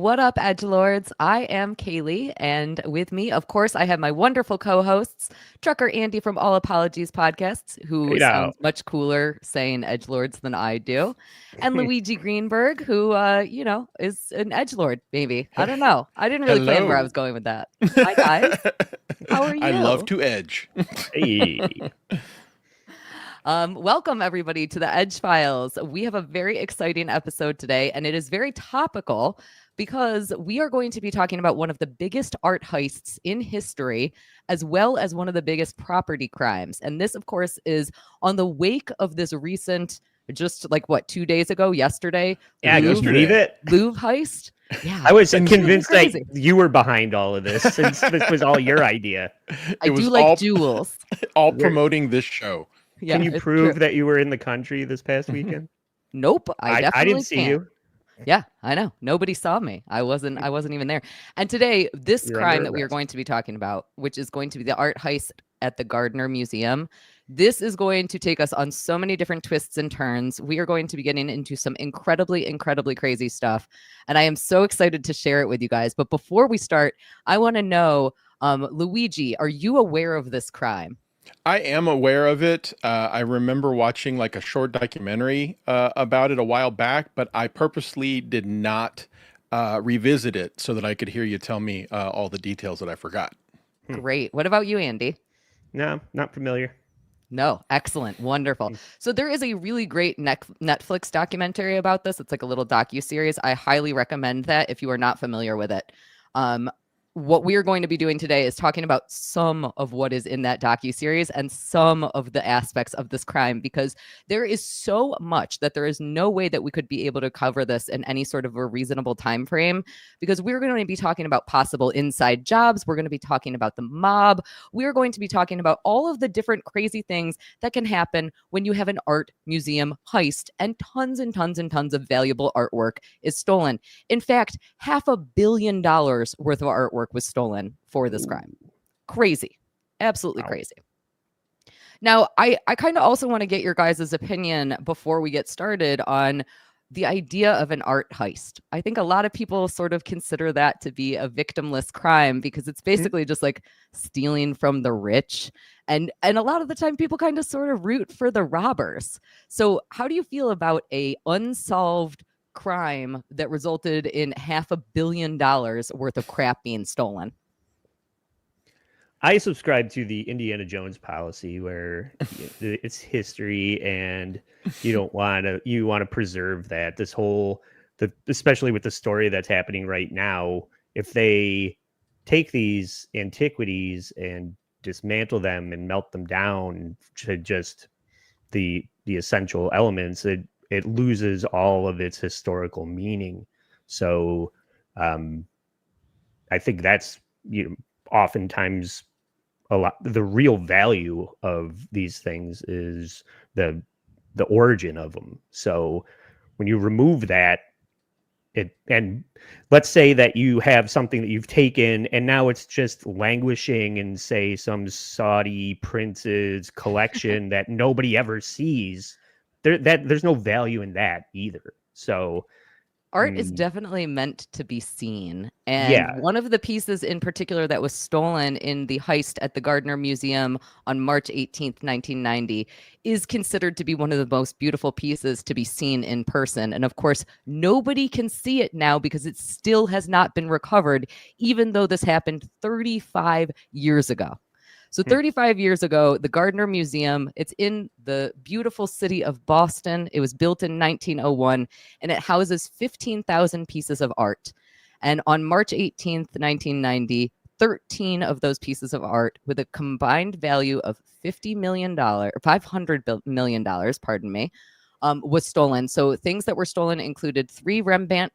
What up, edgelords? I am Cayley, and with me, of course, I have my wonderful co-hosts, Trucker Andy from All Apologies Podcasts, who sounds much cooler saying edgelords than I do, and Luigi Greenberg, who, is an edgelord, maybe. I don't know. I didn't really plan where I was going with that. Hi, guys. How are you? I love to edge. Hey. Welcome, everybody, to the Edge Files. We have a very exciting episode today, and it is very topical because we are going to be talking about one of the biggest art heists in history, as well as one of the biggest property crimes. And this, of course, is on the wake of this recent, just like 2 days ago, yesterday. Yeah, can you believe it? Louvre heist. Yeah, I was convinced that you were behind all of this since this was all your idea. I do like jewels. All promoting this show. Yeah, can you prove that you were in the country this past weekend? Nope, I definitely didn't see you. Yeah, I know. Nobody saw me. I wasn't even there. And today, this crime that we are going to be talking about, which is going to be the art heist at the Gardner Museum, this is going to take us on so many different twists and turns. We are going to be getting into some incredibly, incredibly crazy stuff. And I am so excited to share it with you guys. But before we start, I want to know, Luigi, are you aware of this crime? I am aware of it. I remember watching a short documentary about it a while back, but I purposely did not revisit it so that I could hear you tell me all the details that I forgot. Great. What about you, Andy? No, not familiar. No, excellent, wonderful. So there is a really great Netflix documentary about this. It's like a little docuseries. I highly recommend that if you are not familiar with it. What we are going to be doing today is talking about some of what is in that docuseries and some of the aspects of this crime, because there is so much that there is no way that we could be able to cover this in any sort of a reasonable time frame, because we're going to be talking about possible inside jobs. We're going to be talking about the mob. We're going to be talking about all of the different crazy things that can happen when you have an art museum heist and tons and tons and tons of valuable artwork is stolen. In fact, $500 million worth of artwork was stolen for this crime. Crazy. Absolutely crazy. Now, I kind of also want to get your guys' opinion before we get started on the idea of an art heist. I think a lot of people sort of consider that to be a victimless crime because it's basically just like stealing from the rich. And a lot of the time people kind of sort of root for the robbers. So how do you feel about a unsolved crime that resulted in $500 million worth of crap being stolen? I subscribe to the Indiana Jones policy where it's history and you want to preserve that. Especially with the story that's happening right now, if they take these antiquities and dismantle them and melt them down to just the essential elements, it loses all of its historical meaning. So I think that's oftentimes a lot. The real value of these things is the origin of them. So when you remove that, and let's say that you have something that you've taken and now it's just languishing in, say, some Saudi prince's collection that nobody ever sees, there's no value in that either. So art is definitely meant to be seen. And one of the pieces in particular that was stolen in the heist at the Gardner Museum on March 18th, 1990, is considered to be one of the most beautiful pieces to be seen in person. And of course, nobody can see it now because it still has not been recovered, even though this happened 35 years ago. So 35 years ago, the Gardner Museum, it's in the beautiful city of Boston. It was built in 1901, and it houses 15,000 pieces of art. And on March 18th, 1990, 13 of those pieces of art with a combined value of $500 million, pardon me, was stolen. So things that were stolen included three Rembrandt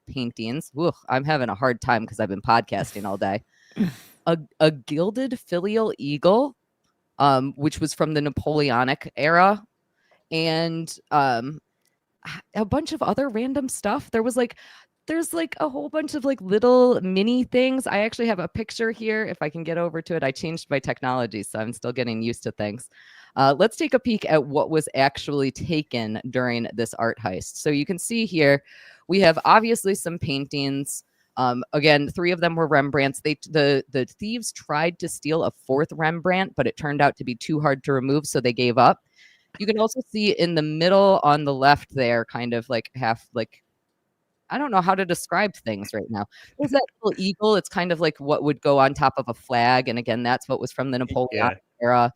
paintings. Ooh, I'm having a hard time because I've been podcasting all day. A gilded filial eagle, which was from the Napoleonic era, and a bunch of other random stuff. There's a whole bunch of little mini things. I actually have a picture here. If I can get over to it, I changed my technology, so I'm still getting used to things. Let's take a peek at what was actually taken during this art heist. So you can see here, We have obviously some paintings. Again, 3 of them were Rembrandts. The thieves tried to steal a 4th Rembrandt, but it turned out to be too hard to remove, so they gave up. You can also see in the middle on the left there, kind of like half like, I don't know how to describe things right now. There's that little eagle. It's kind of like what would go on top of a flag. And again, that's what was from the Napoleonic era.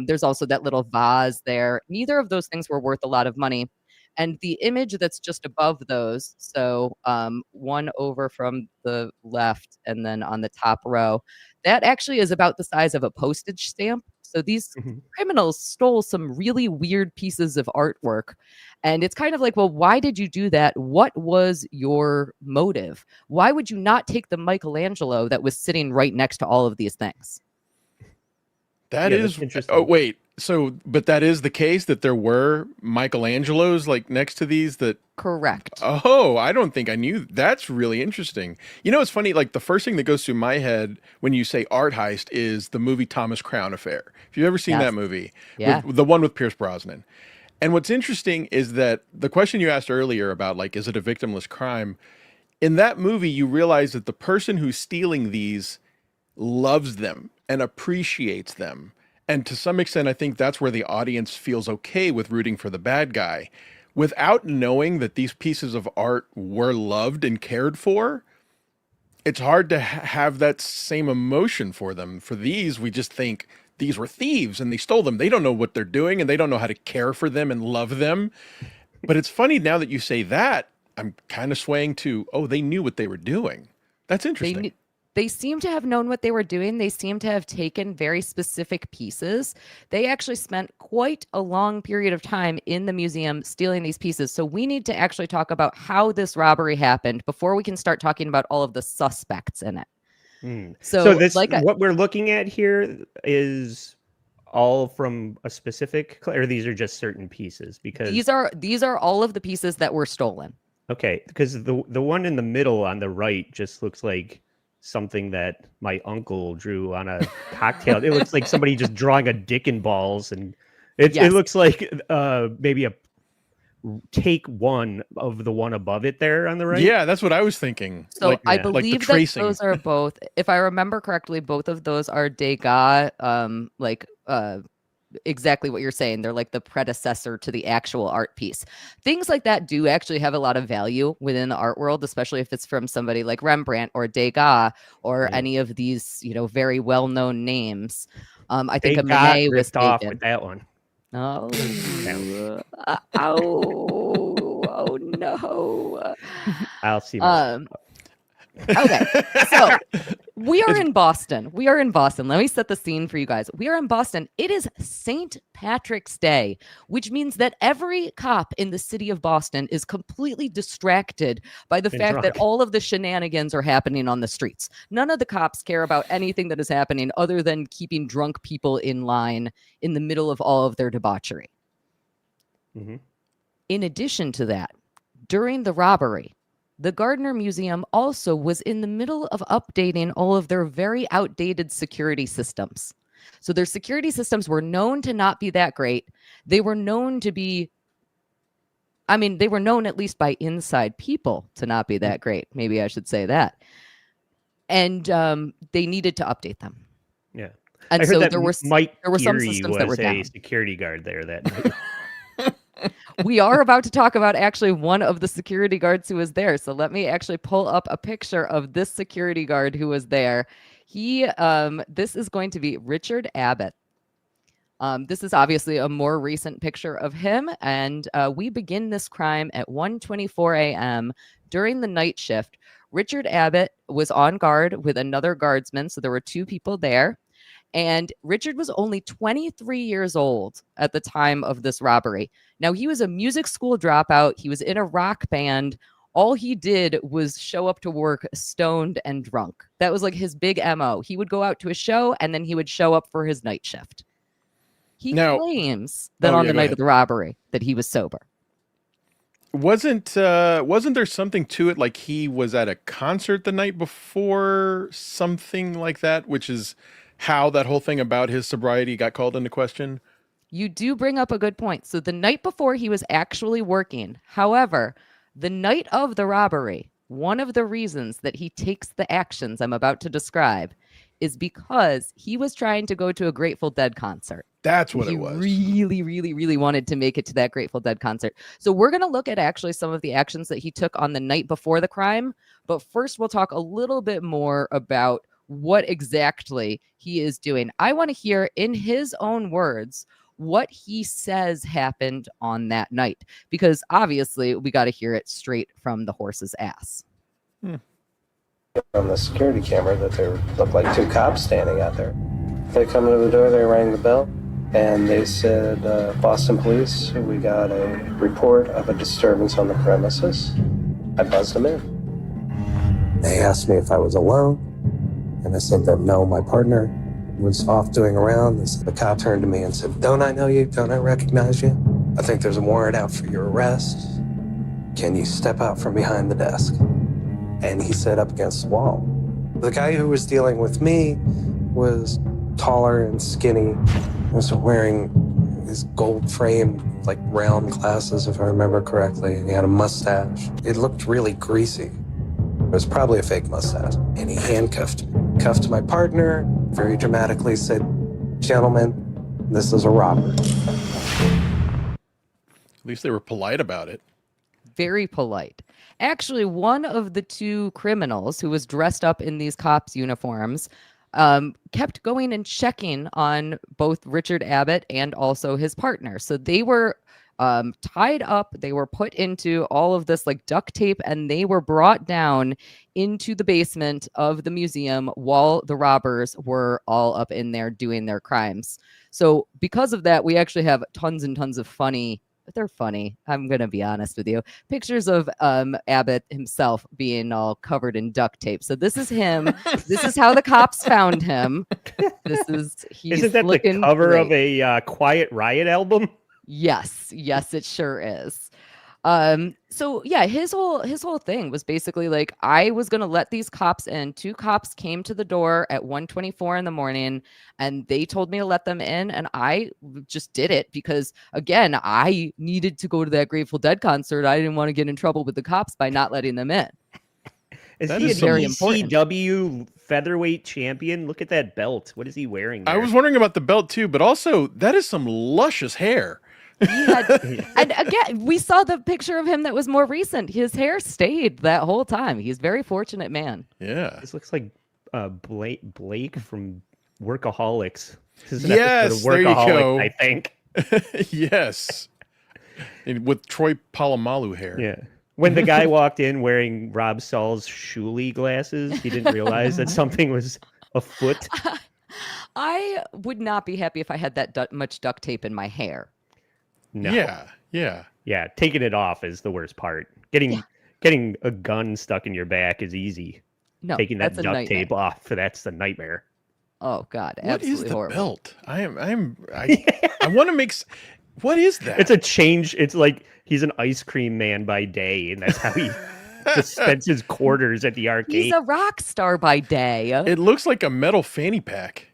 There's also that little vase there. Neither of those things were worth a lot of money. And the image that's just above those, so one over from the left and then on the top row, that actually is about the size of a postage stamp. So these criminals stole some really weird pieces of artwork. And it's kind of like, well, why did you do that? What was your motive? Why would you not take the Michelangelo that was sitting right next to all of these things? That is interesting. Oh, wait. So, but that is the case that there were Michelangelos like next to these that. Correct. Oh, I don't think I knew. That's really interesting. You know, it's funny. Like the first thing that goes through my head when you say art heist is the movie Thomas Crown Affair. If you've ever seen that movie, the one with Pierce Brosnan. And what's interesting is that the question you asked earlier about like, is it a victimless crime? In that movie, you realize that the person who's stealing these loves them and appreciates them. And to some extent, I think that's where the audience feels okay with rooting for the bad guy. Without knowing that these pieces of art were loved and cared for, it's hard to have that same emotion for them. For these, we just think these were thieves and they stole them. They don't know what they're doing and they don't know how to care for them and love them. But it's funny now that you say that, I'm kind of swaying to, oh, they knew what they were doing. That's interesting. They seem to have known what they were doing. They seem to have taken very specific pieces. They actually spent quite a long period of time in the museum stealing these pieces. So we need to actually talk about how this robbery happened before we can start talking about all of the suspects in it. So this, like what we're looking at here is all from a specific, or these are just certain pieces? Because these are all of the pieces that were stolen. Okay, because the one in the middle on the right just looks like something that my uncle drew on a cocktail. It looks like somebody just drawing a dick and balls, and it looks like maybe a take one of the one above it there on the right. Yeah, that's what I was thinking. So like, I believe that those are both, if I remember correctly, both of those are Degas, exactly what you're saying. They're like the predecessor to the actual art piece. Things like that do actually have a lot of value within the art world, especially if it's from somebody like Rembrandt or Degas or any of these, very well-known names. I think a Monet was taken off with that one. Oh, oh no. I'll see. Okay, so we are in Boston. Let me set the scene for you guys. We are in Boston. It is St. Patrick's Day, which means that every cop in the city of Boston is completely distracted by the fact that all of the shenanigans are happening on the streets. None of the cops care about anything that is happening other than keeping drunk people in line in the middle of all of their debauchery. Mm-hmm. In addition to that, during the robbery, the Gardner Museum also was in the middle of updating all of their very outdated security systems. So their security systems were known to not be that great. They were known to be, they were known at least by inside people to not be that great. Maybe I should say that. And they needed to update them. Yeah. And so there were some systems that were down. A security guard there that night. We are about to talk about actually one of the security guards who was there. So let me actually pull up a picture of this security guard who was there. This is going to be Richard Abbott. This is obviously a more recent picture of him. And we begin this crime at 1:24 a.m. during the night shift. Richard Abbott was on guard with another guardsman. So there were 2 people there. And Richard was only 23 years old at the time of this robbery. Now, he was a music school dropout. He was in a rock band. All he did was show up to work stoned and drunk. That was like his big MO. He would go out to a show and then he would show up for his night shift. He claims that on the night of the robbery that he was sober. Wasn't there something to it? Like he was at a concert the night before, something like that, which is how that whole thing about his sobriety got called into question? You do bring up a good point. So the night before he was actually working. However, The night of the robbery, one of the reasons that he takes the actions I'm about to describe is because he was trying to go to a Grateful Dead concert. That's what he it was. really, really, really wanted to make it to that Grateful Dead concert. So we're going to look at actually some of the actions that he took on the night before the crime. But first, we'll talk a little bit more about what exactly he is doing. I want to hear in his own words what he says happened on that night, because obviously we got to hear it straight from the horse's ass. On the security camera that there looked like two cops standing out there. They come to the door, they rang the bell, and they said, Boston police, we got a report of a disturbance on the premises. I buzzed them in. They asked me if I was alone, and I said that no, my partner was off doing a round. The cop turned to me and said, don't I know you? Don't I recognize you? I think there's a warrant out for your arrest. Can you step out from behind the desk? And he sat up against the wall. The guy who was dealing with me was taller and skinny. He was wearing these gold framed, like round glasses, if I remember correctly. And he had a mustache. It looked really greasy. It was probably a fake mustache. And he handcuffed me. Cuffed my partner, very dramatically said, gentlemen, this is a robbery. At least they were polite about it. Very polite. Actually, one of the two criminals who was dressed up in these cops' uniforms kept going and checking on both Richard Abbott and also his partner. So they were tied up, they were put into all of this like duct tape, and they were brought down into the basement of the museum while the robbers were all up in there doing their crimes. So because of that, we actually have tons and tons of funny, they're funny, I'm going to be honest with you, pictures of Abbott himself being all covered in duct tape. So this is him. This is how the cops found him. Isn't that the cover of a Quiet Riot album? Yes, it sure is. So yeah, his whole thing was basically like, I was gonna let these cops in. Two cops came to the door at 1:24 in the morning, and they told me to let them in, and I just did it because, again, I needed to go to that Grateful Dead concert. I didn't want to get in trouble with the cops by not letting them in. Is he a very ECW featherweight champion? Look at that belt. What is he wearing there? I was wondering about the belt too, but also that is some luscious hair. And again, we saw the picture of him that was more recent. His hair stayed that whole time. He's a very fortunate man. Yeah. This looks like Blake from Workaholics. Yes, there you go. I think. Yes. With Troy Polamalu hair. Yeah. When the guy walked in wearing Rob Saul's Shuley glasses, he didn't realize that something was afoot. I would not be happy if I had that much duct tape in my hair. No. Yeah. Taking it off is the worst part. Getting a gun stuck in your back is easy. No, taking that duct tape off, that's the nightmare. Oh God, what absolutely is the horrible. belt? I want to make. What is that? It's a change. It's like he's an ice cream man by day, and that's how he dispenses quarters at the arcade. He's a rock star by day. It looks like a metal fanny pack.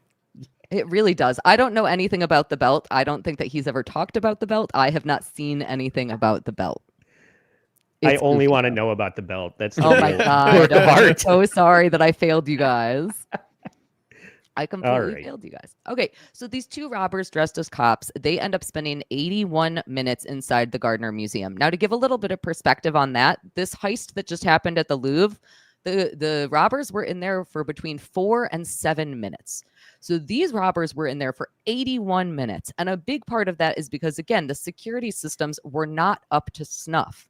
It really does. I don't know anything about the belt. I don't think that he's ever talked about the belt. I have not seen anything about the belt. I only want to know about the belt. That's the my God. work of art. I'm so sorry that I failed you guys. I completely failed you guys. Okay, so these two robbers dressed as cops, they end up spending 81 minutes inside the Gardner Museum. Now, to give a little bit of perspective on that, this heist that just happened at the Louvre, the robbers were in there for between 4 and 7 minutes. So these robbers were in there for 81 minutes. And a big part of that is because, again, the security systems were not up to snuff.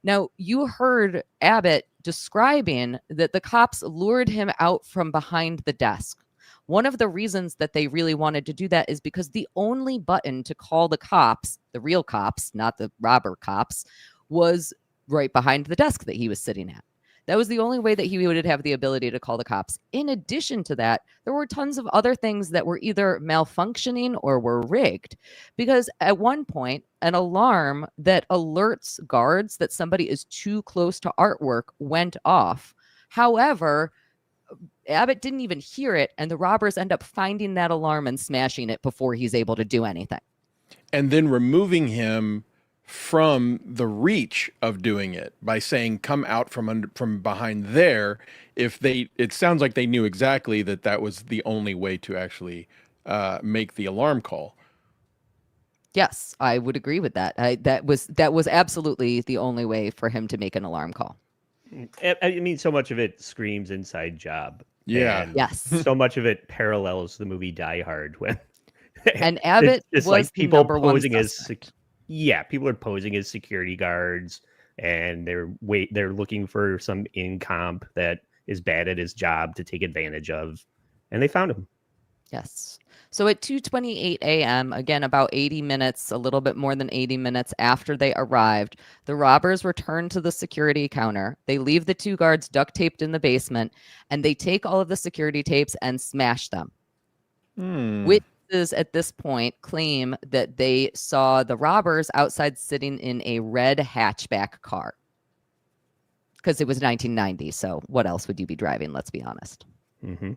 Now, you heard Abbott describing that the cops lured him out from behind the desk. One of the reasons that they really wanted to do that is because the only button to call the cops, the real cops, not the robber cops, was right behind the desk that he was sitting at. That was the only way that he would have the ability to call the cops. In addition to that, there were tons of other things that were either malfunctioning or were rigged. Because at one point, an alarm that alerts guards that somebody is too close to artwork went off. However, Abbott didn't even hear it, and the robbers end up finding that alarm and smashing it before he's able to do anything. And then removing him from the reach of doing it by saying, come out from behind there. It sounds like they knew exactly that was the only way to actually make the alarm call. Yes, I would agree with that. That was absolutely the only way for him to make an alarm call. I mean, so much of it screams Inside Job. Yeah. And Yes. so much of it parallels the movie Die Hard when And Abbott it's was like the people number one posing as suspect. people are posing as security guards, and they're looking for some incomp that is bad at his job to take advantage of, and they found him. Yes. So at 2:28 a.m., again, about 80 minutes, a little bit more than 80 minutes after they arrived, the robbers return to the security counter. They leave the two guards duct taped in the basement, and they take all of the security tapes and smash them. Witnesses at this point claim that they saw the robbers outside sitting in a red hatchback car. Because it was 1990, so what else would you be driving? Let's be honest. Mm-hmm.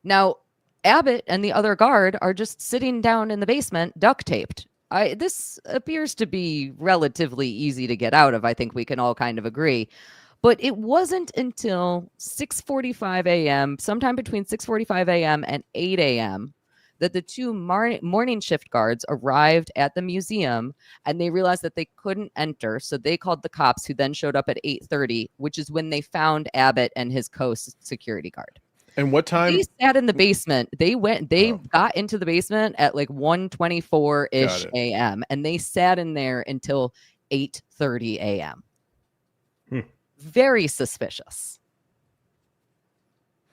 Now, Abbott and the other guard are just sitting down in the basement, duct taped. This appears to be relatively easy to get out of. I think we can all kind of agree. But it wasn't until 6:45 a.m., sometime between 6:45 a.m. and 8 a.m., that the two morning shift guards arrived at the museum, and they realized that they couldn't enter. So they called the cops, who then showed up at 8:30, which is when they found Abbott and his co-security guard. And what time? They sat in the basement. They got into the basement at like 1:24-ish a.m. and they sat in there until 8:30 a.m. Very suspicious.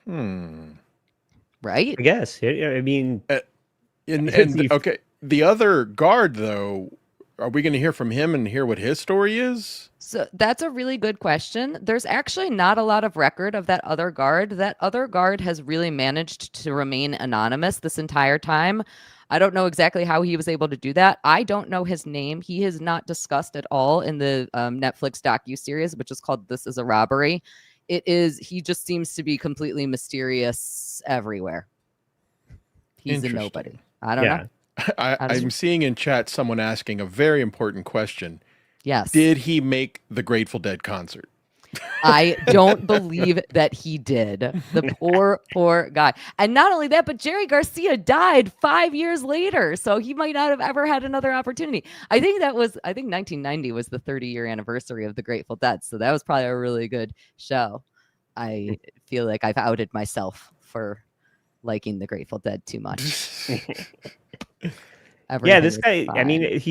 Right? I guess. I mean, okay. The other guard, though, are we going to hear from him and hear what his story is? So that's a really good question. There's actually not a lot of record of that other guard. That other guard has really managed to remain anonymous this entire time. I don't know exactly how he was able to do that. I don't know his name. He is not discussed at all in the Netflix docuseries, which is called This Is a Robbery. He just seems to be completely mysterious everywhere. He's a nobody. I don't know. I'm seeing in chat someone asking a very important question. Yes. Did he make the Grateful Dead concert? I don't believe that he did. The poor guy. And not only that, but Jerry Garcia died 5 years later. So he might not have ever had another opportunity. I think 1990 was the 30-year anniversary of the Grateful Dead. So that was probably a really good show. I feel like I've outed myself for liking the Grateful Dead too much. This guy, I mean,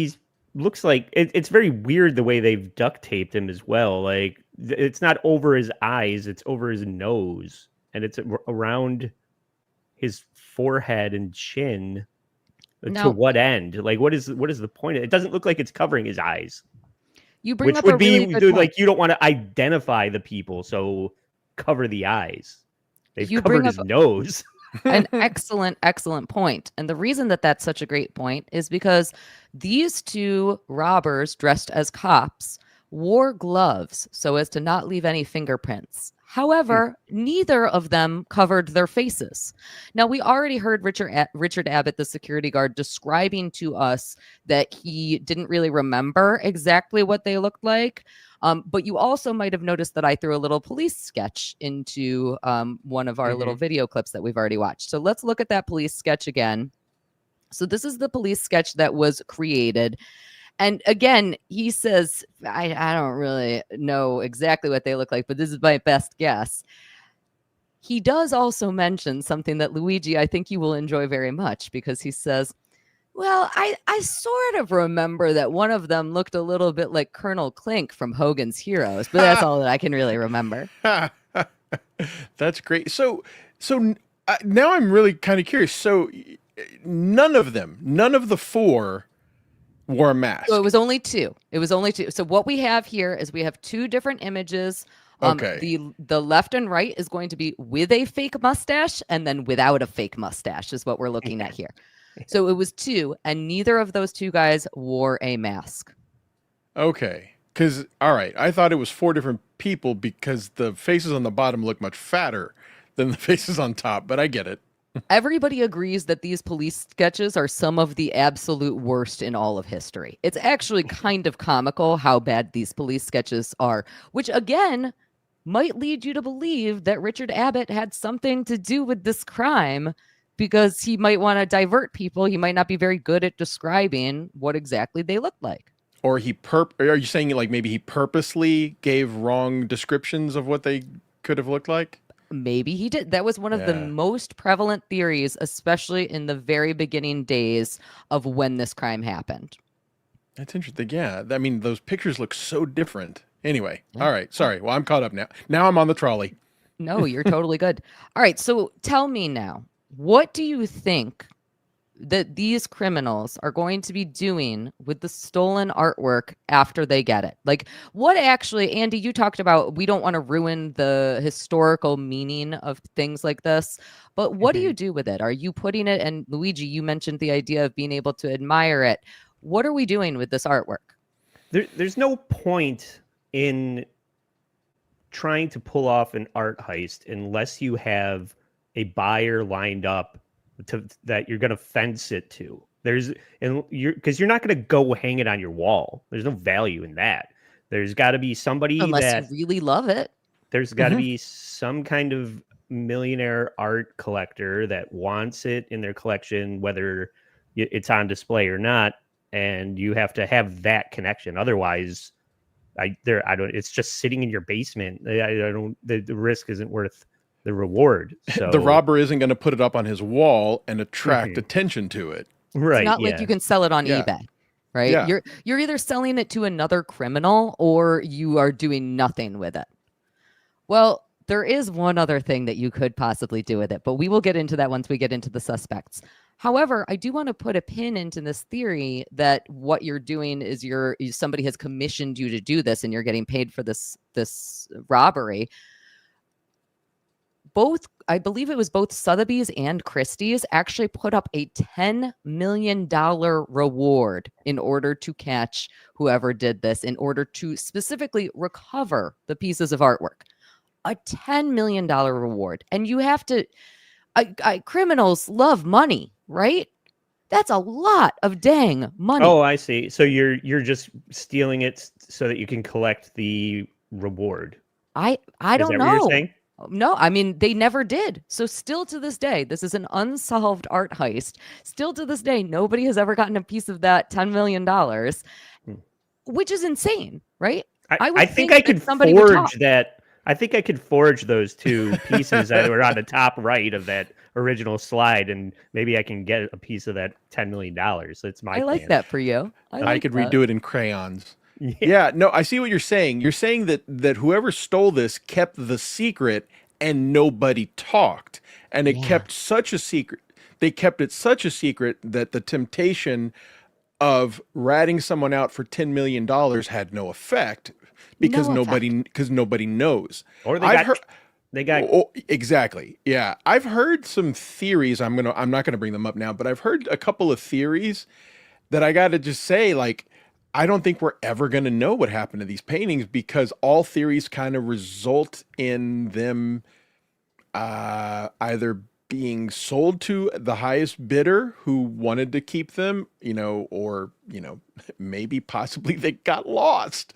looks like it's very weird the way they've duct taped him as well. Like, it's not over his eyes, it's over his nose, and it's around his forehead and chin. To what end? Like, what is the point? It doesn't look like it's covering his eyes. You bring up a really good point. Like, you don't want to identify the people, so cover the eyes. They've covered his nose. An excellent point. And the reason that that's such a great point is because these two robbers dressed as cops wore gloves so as to not leave any fingerprints. However, neither of them covered their faces. Now, we already heard Richard Abbott, the security guard, describing to us that he didn't really remember exactly what they looked like. But you also might have noticed that I threw a little police sketch into one of our little video clips that we've already watched. So let's look at that police sketch again. So this is the police sketch that was created. And again, he says, I don't really know exactly what they look like, but this is my best guess. He does also mention something that, Luigi, I think you will enjoy very much, because he says, well, I sort of remember that one of them looked a little bit like Colonel Klink from Hogan's Heroes, but that's all that I can really remember. That's great. So now I'm really kind of curious. So none of the four wore a mask. So it was only two. So what we have here is we have two different images. Okay. The left and right is going to be with a fake mustache, and then without a fake mustache is what we're looking at here. So it was two, and neither of those two guys wore a mask. Okay. Because, all right, I thought it was four different people because the faces on the bottom look much fatter than the faces on top, but I get it. Everybody agrees that these police sketches are some of the absolute worst in all of history. It's actually kind of comical how bad these police sketches are, which again might lead you to believe that Richard Abbott had something to do with this crime because he might want to divert people. He might not be very good at describing what exactly they look like. Or are you saying like maybe he purposely gave wrong descriptions of what they could have looked like? Maybe he did. That was one of the most prevalent theories, especially in the very beginning days of when this crime happened. That's interesting. Yeah. I mean, those pictures look so different. Anyway. All right. Sorry. Well, I'm caught up now. Now I'm on the trolley. No, you're totally good. All right. So tell me now, what do you think that these criminals are going to be doing with the stolen artwork after they get it? Like, what actually, Andy, you talked about, we don't want to ruin the historical meaning of things like this, but what do you do with it? Are you putting it, and Luigi, you mentioned the idea of being able to admire it. What are we doing with this artwork? There's no point in trying to pull off an art heist unless you have a buyer lined up that you're going to fence it to. Because you're not going to go hang it on your wall. There's no value in that. There's got to be somebody unless you really love it. There's got to be some kind of millionaire art collector that wants it in their collection, whether it's on display or not, and you have to have that connection. Otherwise, I don't. It's just sitting in your basement. The risk isn't worth the reward. So the robber isn't going to put it up on his wall and attract attention to it. Right. It's not like you can sell it on eBay, right? Yeah. You're either selling it to another criminal or you are doing nothing with it. Well, there is one other thing that you could possibly do with it, but we will get into that once we get into the suspects. However, I do want to put a pin into this theory that what you're doing is somebody has commissioned you to do this and you're getting paid for this robbery. I believe it was both Sotheby's and Christie's actually put up a $10 million reward in order to catch whoever did this, in order to specifically recover the pieces of artwork. A $10 million reward. And you have to, criminals love money, right? That's a lot of dang money. Oh, I see. So you're just stealing it so that you can collect the reward. I don't know. What you're saying? No, I mean, they never did. So still to this day, this is an unsolved art heist. Still to this day, nobody has ever gotten a piece of that $10 million, which is insane, right? I think I could forge that. I think I could forge those two pieces that were on the top right of that original slide, and maybe I can get a piece of that $10 million. That's my plan. I like that for you. I could redo it in crayons. Yeah, no, I see what you're saying. You're saying that whoever stole this kept the secret and nobody talked. And it kept such a secret. They kept it such a secret that the temptation of ratting someone out for $10 million had no effect because nobody knows. Or exactly. Yeah. I've heard some theories. I'm not gonna bring them up now, but I've heard a couple of theories that I gotta just say, like, I don't think we're ever going to know what happened to these paintings because all theories kind of result in them either being sold to the highest bidder who wanted to keep them, or, maybe possibly they got lost,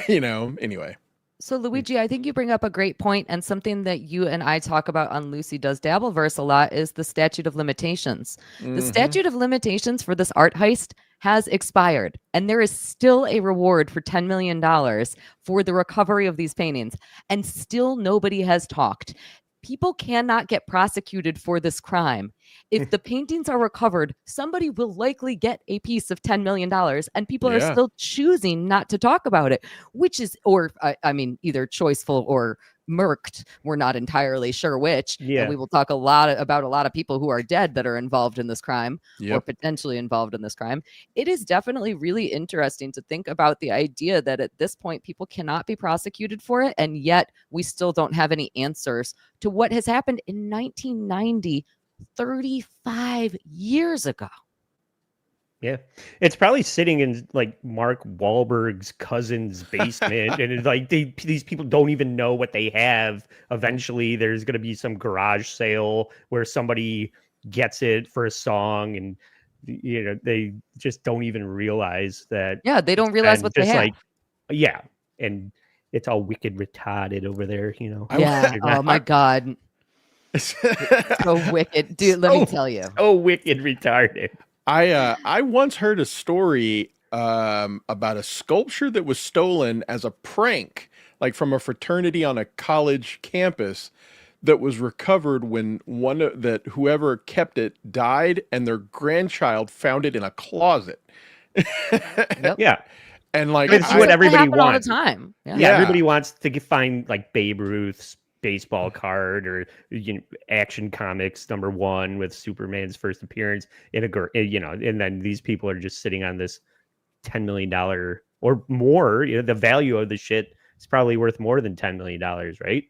anyway. So Luigi, I think you bring up a great point, and something that you and I talk about on Lucy Does Dabbleverse a lot is the statute of limitations. The statute of limitations for this art heist has expired, and there is still a reward for $10 million for the recovery of these paintings, and still nobody has talked. People cannot get prosecuted for this crime. If the paintings are recovered, somebody will likely get a piece of $10 million, and people are still choosing not to talk about it, which is, either choiceful or murked. We're not entirely sure which. Yeah. And we will talk about a lot of people who are dead that are involved in this crime or potentially involved in this crime. It is definitely really interesting to think about the idea that at this point, people cannot be prosecuted for it. And yet we still don't have any answers to what has happened in 1990, 35 years ago. Yeah, it's probably sitting in like Mark Wahlberg's cousin's basement, and it's like these people don't even know what they have. Eventually, there's going to be some garage sale where somebody gets it for a song, and they just don't even realize that. Yeah, they don't realize what they just have. like, yeah, and it's all wicked retarded over there. Yeah. Oh my God. So wicked, dude. Let me tell you. So wicked retarded. I once heard a story about a sculpture that was stolen as a prank, like from a fraternity on a college campus, that was recovered when whoever kept it died, and their grandchild found it in a closet. Yep. Yeah. And like it's what everybody wants all the wants. time. Yeah, everybody wants to find like Babe Ruth's baseball card, or Action Comics #1 with Superman's first appearance in and then these people are just sitting on this $10 million or more. The value of the shit is probably worth more than $10 million, right?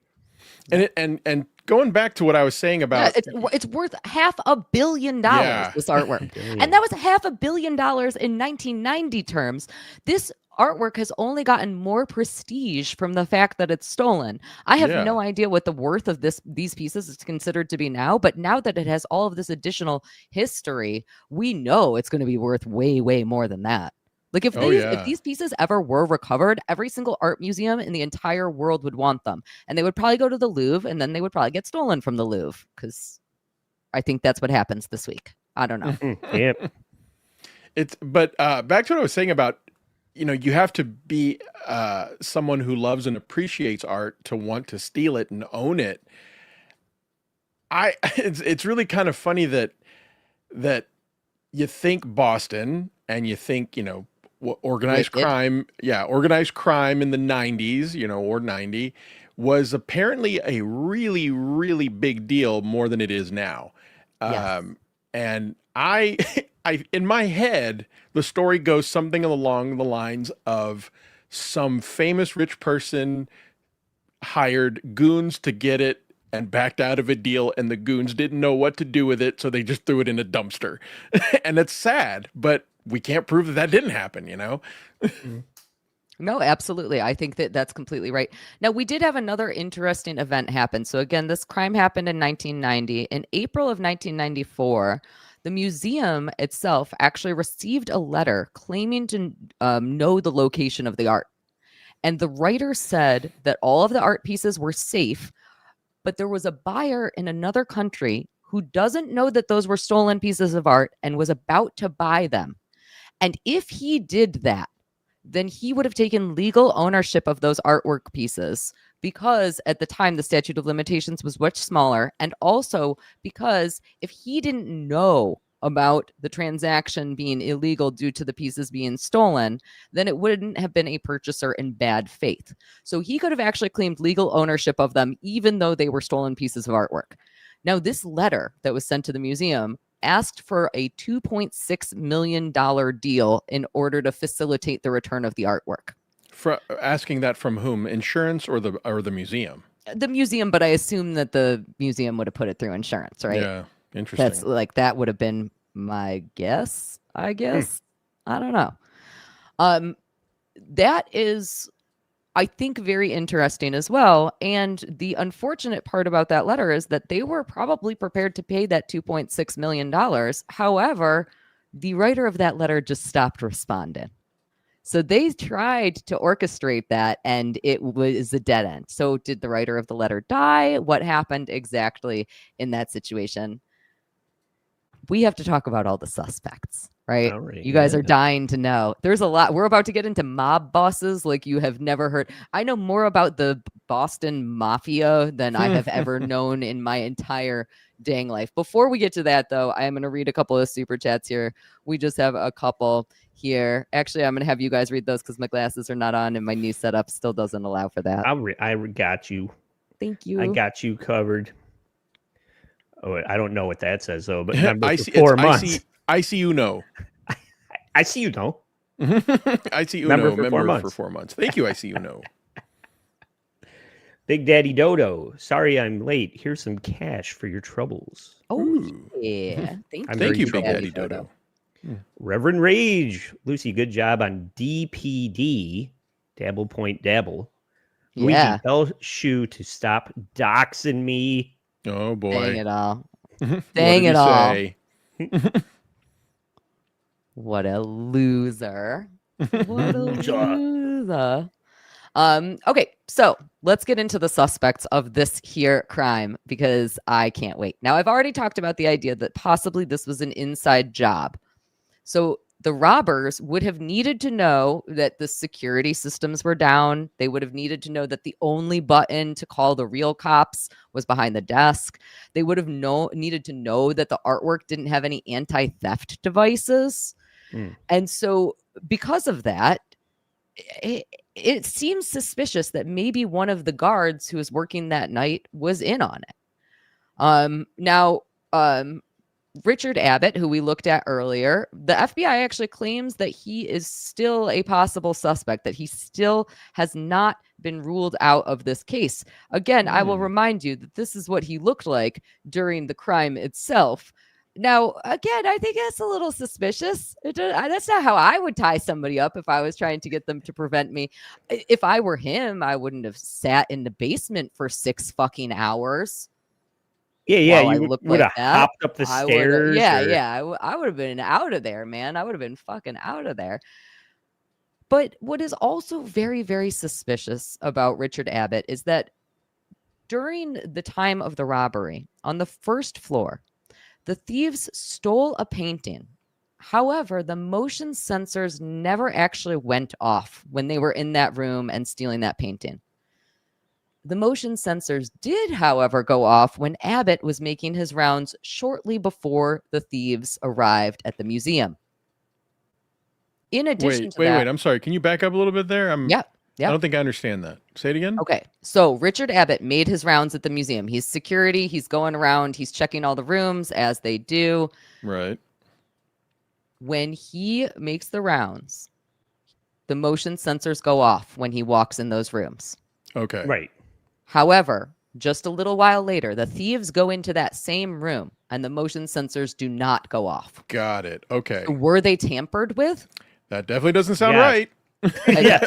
And going back to what I was saying about, it's worth $500 million. This artwork, and that was $500 million in 1990 terms. This artwork has only gotten more prestige from the fact that it's stolen. I have no idea what the worth of these pieces is considered to be now, but now that it has all of this additional history, we know it's going to be worth way, way more than that. Like if these pieces ever were recovered, every single art museum in the entire world would want them, and they would probably go to the Louvre, and then they would probably get stolen from the Louvre, because I think that's what happens this week. I don't know. Yep. But back to what I was saying about, you have to be someone who loves and appreciates art to want to steal it and own it. It's really kind of funny that you think Boston and you think, organized crime in the 90s, or 90, was apparently a really, really big deal, more than it is now. Yes. And I in my head, the story goes something along the lines of some famous rich person hired goons to get it and backed out of a deal, and the goons didn't know what to do with it, so they just threw it in a dumpster. And it's sad, but we can't prove that didn't happen, No, absolutely. I think that's completely right. Now, we did have another interesting event happen. So again, this crime happened in 1990. In April of 1994, the museum itself actually received a letter claiming to know the location of the art. And the writer said that all of the art pieces were safe, but there was a buyer in another country who doesn't know that those were stolen pieces of art and was about to buy them. And if he did that, then he would have taken legal ownership of those artwork pieces, because at the time the statute of limitations was much smaller, and also because if he didn't know about the transaction being illegal due to the pieces being stolen, then it wouldn't have been a purchaser in bad faith. So he could have actually claimed legal ownership of them, even though they were stolen pieces of artwork. Now, this letter that was sent to the museum asked for a $2.6 million deal in order to facilitate the return of the artwork. Asking that from whom? Insurance or the museum? The museum, but I assume that the museum would have put it through insurance, right? Yeah, interesting. That would have been my guess, I guess. I don't know. That is, I think, very interesting as well. And the unfortunate part about that letter is that they were probably prepared to pay that $2.6 million. However, the writer of that letter just stopped responding. So they tried to orchestrate that, and it was a dead end. So did the writer of the letter die? What happened exactly in that situation? We have to talk about all the suspects, right? You guys are dying to know. There's a lot. We're about to get into mob bosses like you have never heard. I know more about the Boston Mafia than I have ever known in my entire dang life. Before we get to that, though, I am going to read a couple of super chats here. We just have a couple here. Actually, I'm going to have you guys read those because my glasses are not on and my new setup still doesn't allow for that. I got you. Thank you. I got you covered. Oh, I don't know what that says, though, but I see, 4 months. I see you know. I see you know. I see you know. Member for 4 months. Thank you. I see you know. Big Daddy Dodo. Sorry I'm late. Here's some cash for your troubles. Oh, yeah. Thank you, Big Daddy Dodo. Reverend Rage. Lucy, good job on DPD. Dabble Point Dabble. Luigi, Yeah. tell Shu to stop doxing me. Oh boy. Dang it all. What Dang did it he all. say? What a loser. What a Loser. loser. Okay, so let's get into the suspects of this here crime because I can't wait. Now, I've already talked about the idea that possibly this was an inside job. So the robbers would have needed to know that the security systems were down. They would have needed to know that the only button to call the real cops was behind the desk. They would have needed to know that the artwork didn't have any anti-theft devices. And so because of that, it seems suspicious that maybe one of the guards who was working that night was in on it. Now, Richard Abbott, who we looked at earlier, the FBI actually claims that he is still a possible suspect, that he still has not been ruled out of this case. Again, I will remind you that this is what he looked like during the crime itself. Now, again, I think that's a little suspicious. That's not how I would tie somebody up if I was trying to get them to prevent me. If I were him, I wouldn't have sat in the basement for 6 fucking hours. Yeah, while I you looked would have like that. hopped up the I stairs. I would have been out of there, man. I would have been fucking out of there. But what is also very, very suspicious about Richard Abbott is that during the time of the robbery on the first floor, the thieves stole a painting. However, the motion sensors never actually went off when they were in that room and stealing that painting. The motion sensors did, however, go off when Abbott was making his rounds shortly before the thieves arrived at the museum. In addition to that... Wait. I'm sorry. Can you back up a little bit there? Yeah. I don't think I understand that. Say it again. Okay. So Richard Abbott made his rounds at the museum. He's security. He's going around. He's checking all the rooms as they do. Right. When he makes the rounds, the motion sensors go off when he walks in those rooms. Okay. Right. However, just a little while later, the thieves go into that same room and the motion sensors do not go off. Got it. Okay. So were they tampered with? That definitely doesn't sound Yeah. right.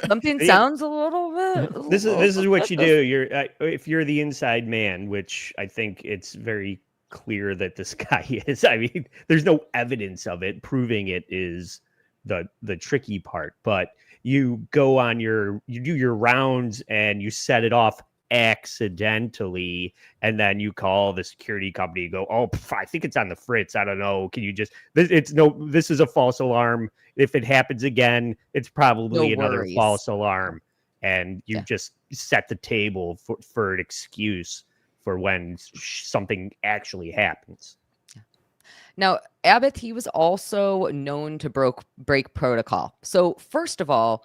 Something sounds a little bit. This is what you do. You're if you're the inside man, which I think it's very clear that this guy is. I mean, there's no evidence of it. Proving it is the tricky part. But you go on you do your rounds and you set it off accidentally, and then you call the security company and go, I think it's on the fritz, I don't know, can you just this is a false alarm. If it happens again, it's probably another false alarm, and you just set the table for an excuse for when something actually happens. Now, Abbott, he was also known to break protocol. So first of all,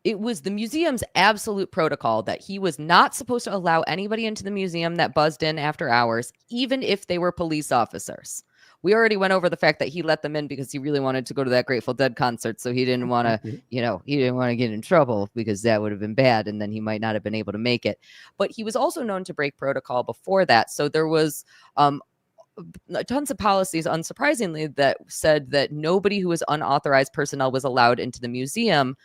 it was the museum's absolute protocol that he was not supposed to allow anybody into the museum that buzzed in after hours, even if they were police officers. We already went over the fact that he let them in because he really wanted to go to that Grateful Dead concert. So he didn't want to, he didn't want to get in trouble because that would have been bad. And then he might not have been able to make it. But he was also known to break protocol before that. So there was tons of policies, unsurprisingly, that said that nobody who was unauthorized personnel was allowed into the museum.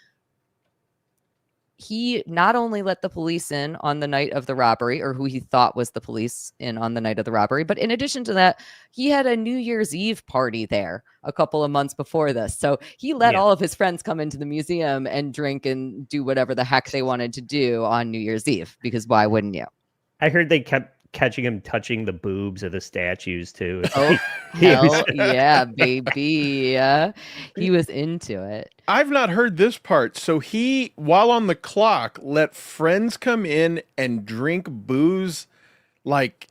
He not only let the police in on the night of the robbery, or who he thought was the police in on the night of the robbery, but in addition to that, he had a New Year's Eve party there a couple of months before this. So he let all of his friends come into the museum and drink and do whatever the heck they wanted to do on New Year's Eve, because why wouldn't you? I heard they kept catching him touching the boobs of the statues too. Oh, hell yeah, baby. He was into it. I've not heard this part. So he, while on the clock, let friends come in and drink booze, like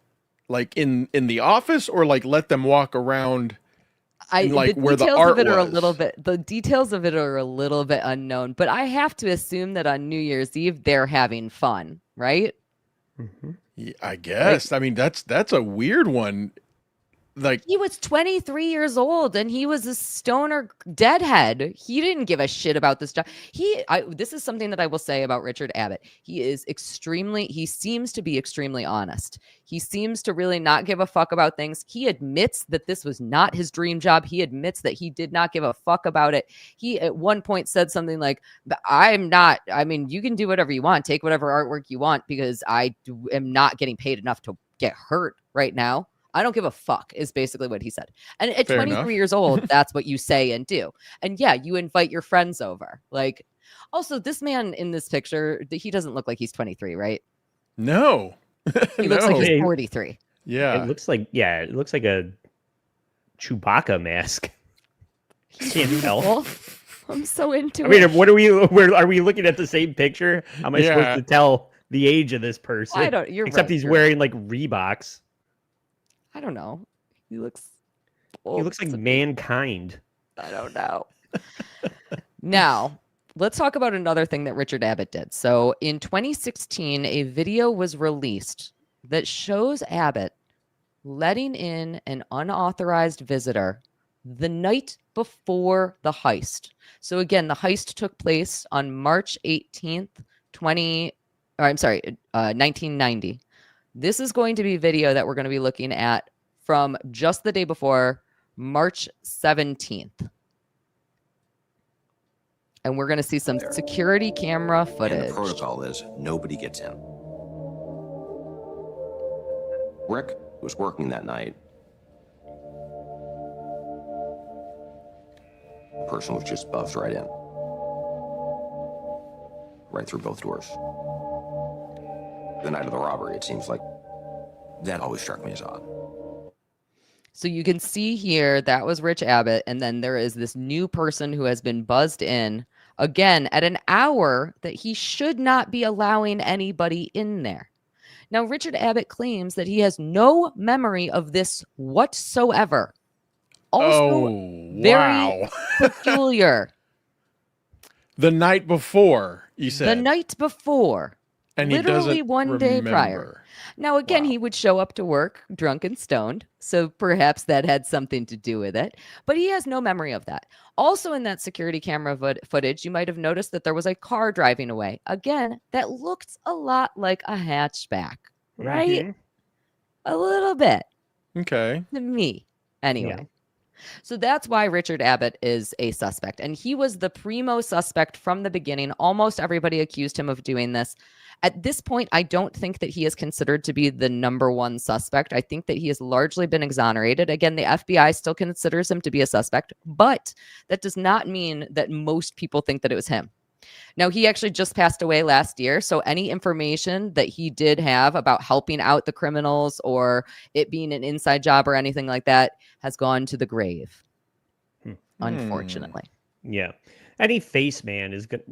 in the office, or like let them walk around. Where the art was. The details of it are a little bit unknown, but I have to assume that on New Year's Eve they're having fun, right? Mm-hmm. Yeah, I guess. I mean, that's a weird one. like He was 23 years old and he was a stoner deadhead. He didn't give a shit about this job. This is something that I will say about Richard Abbott. He seems to be extremely honest. He seems to really not give a fuck about things. He admits that this was not his dream job. He admits that he did not give a fuck about it. He at one point said something like, you can do whatever you want, take whatever artwork you want, because I am not getting paid enough to get hurt right now. I don't give a fuck is basically what he said. And at Fair 23 enough. years old, that's what you say and do. And yeah, you invite your friends over. Like, also, this man in this picture, he doesn't look like he's 23, right? no. He looks like No. he's 43. Yeah. It looks like a Chewbacca mask. Can't tell. Well, I'm so into I mean, it. what are we looking at the same picture? How am I supposed to tell the age of this person? I don't. You're Except right, he's you're wearing like Reeboks. I don't know. He looks. He looks like mankind. I don't know. Now, let's talk about another thing that Richard Abbott did. So in 2016, a video was released that shows Abbott letting in an unauthorized visitor the night before the heist. So again, the heist took place on March 18th, 1990. This is going to be video that we're going to be looking at from just the day before, March 17th. And we're going to see some security camera footage. And the protocol is nobody gets in. Rick was working that night. The person was just buzzed right in. Right through both doors. The night of the robbery, it seems like that always struck me as odd. So you can see here, that was Rich Abbott. And then there is this new person who has been buzzed in, again, at an hour that he should not be allowing anybody in there. Now, Richard Abbott claims that he has no memory of this whatsoever. Also, very peculiar. The night before, you said. The night before. And literally he doesn't one day prior. remember. Now, again, he would show up to work drunk and stoned, so perhaps that had something to do with it, but he has no memory of that. Also in that security camera footage, you might have noticed that there was a car driving away. Again, that looked a lot like a hatchback, right? Mhm. A little bit. Okay. To me, anyway. Yeah. So that's why Richard Abbott is a suspect. And he was the primo suspect from the beginning. Almost everybody accused him of doing this. At this point, I don't think that he is considered to be the number one suspect. I think that he has largely been exonerated. Again, the FBI still considers him to be a suspect, but that does not mean that most people think that it was him. Now, he actually just passed away last year, so any information that he did have about helping out the criminals or it being an inside job or anything like that has gone to the grave, unfortunately. Yeah. Any face man is going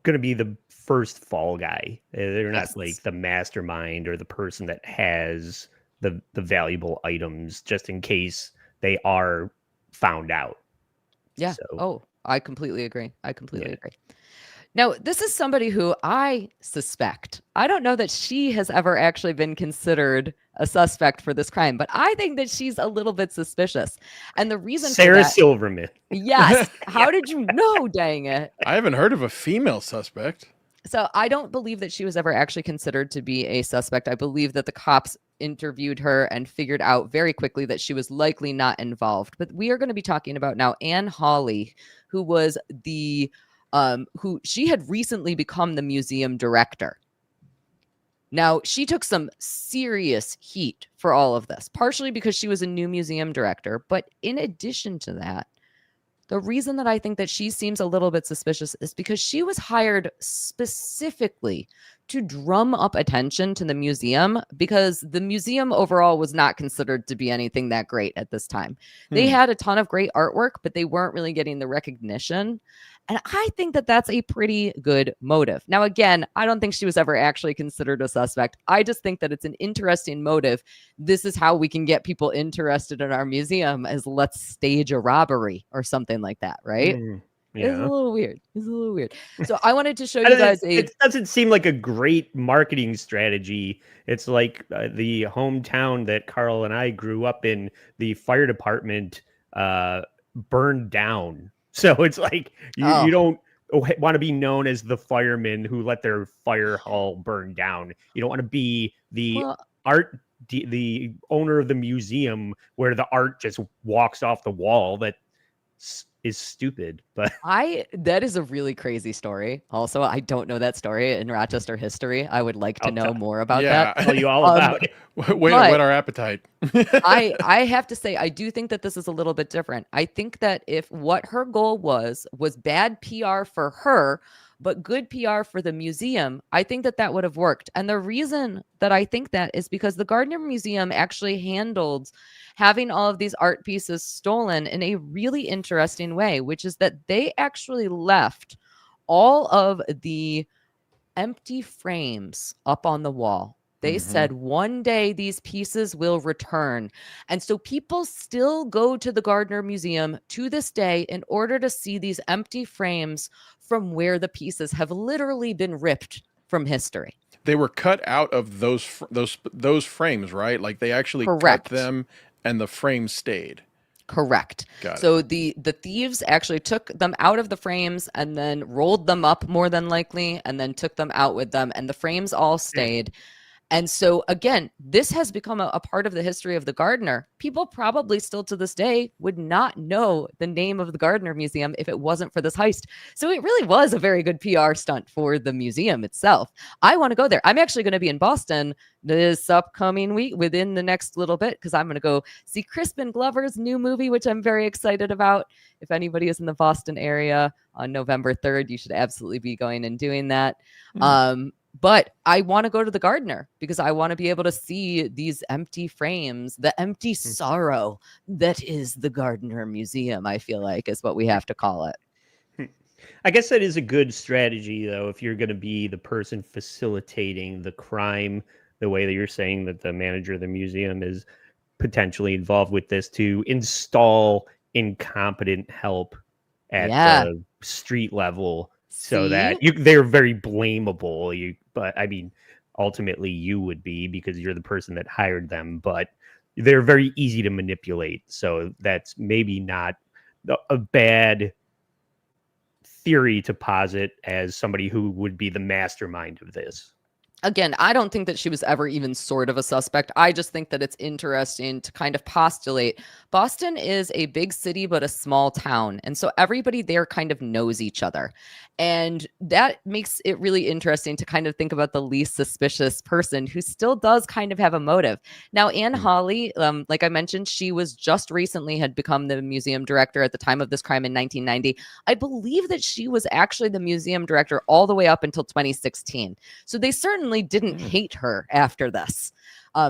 to be the first fall guy. They're not like the mastermind or the person that has the valuable items just in case they are found out. Yeah. So. Oh, I completely agree. Agree. Now, this is somebody who I suspect. I don't know that she has ever actually been considered a suspect for this crime, but I think that she's a little bit suspicious. And the reason Sarah for that, Silverman. Yes. How did you know? Dang it. I haven't heard of a female suspect. So I don't believe that she was ever actually considered to be a suspect. I believe that the cops interviewed her and figured out very quickly that she was likely not involved. But we are going to be talking about now Anne Hawley, who was who she had recently become the museum director. Now, she took some serious heat for all of this, partially because she was a new museum director. But in addition to that, the reason that I think that she seems a little bit suspicious is because she was hired specifically to drum up attention to the museum, because the museum overall was not considered to be anything that great at this time. They had a ton of great artwork, but they weren't really getting the recognition. And I think that that's a pretty good motive. Now, again, I don't think she was ever actually considered a suspect. I just think that it's an interesting motive. This is how we can get people interested in our museum, is let's stage a robbery or something like that, right? It's a Yeah. little weird. It's a little weird. So I wanted to show I you don't- guys it doesn't seem like a great marketing strategy. It's like the hometown that Carl and I grew up in, the fire department burned down. So it's like you don't want to be known as the firemen who let their fire hall burn down. You don't want to be the the owner of the museum where the art just walks off the wall. That is stupid. But that is a really crazy story. Also, I don't know that story in Rochester history. I would like to know more about that. I'll tell you all about it. Wait, whet our appetite. I have to say, I do think that this is a little bit different. I think that if what her goal was bad PR for her, but good PR for the museum, I think that would have worked. And the reason that I think that is because the Gardner Museum actually handled having all of these art pieces stolen in a really interesting way, which is that they actually left all of the empty frames up on the wall. They said one day these pieces will return. And so people still go to the Gardner Museum to this day in order to see these empty frames from where the pieces have literally been ripped from history. They were cut out of those frames, right? Like they actually Correct. cut them and the frames stayed. Correct. Got it. So the thieves actually took them out of the frames and then rolled them up more than likely and then took them out with them, and the frames all stayed. And so, again, this has become a part of the history of the Gardner. People probably still to this day would not know the name of the Gardner Museum if it wasn't for this heist. So it really was a very good PR stunt for the museum itself. I want to go there. I'm actually going to be in Boston this upcoming week within the next little bit because I'm going to go see Crispin Glover's new movie, which I'm very excited about. If anybody is in the Boston area on November 3rd, you should absolutely be going and doing that. But I want to go to the Gardner because I want to be able to see these empty frames, the empty sorrow that is the Gardner Museum, I feel like is what we have to call it. I guess that is a good strategy, though, if you're going to be the person facilitating the crime, the way that you're saying that the manager of the museum is potentially involved with this, to install incompetent help at the street level. So that they're very blamable. But I mean, ultimately you would be because you're the person that hired them, but they're very easy to manipulate. So that's maybe not a bad theory to posit as somebody who would be the mastermind of this. Again, I don't think that she was ever even sort of a suspect. I just think that it's interesting to kind of postulate. Boston is a big city, but a small town. And so everybody there kind of knows each other. And that makes it really interesting to kind of think about the least suspicious person who still does kind of have a motive. Now, Anne Hawley, like I mentioned, she was just recently had become the museum director at the time of this crime in 1990. I believe that she was actually the museum director all the way up until 2016. So they certainly didn't hate her after this.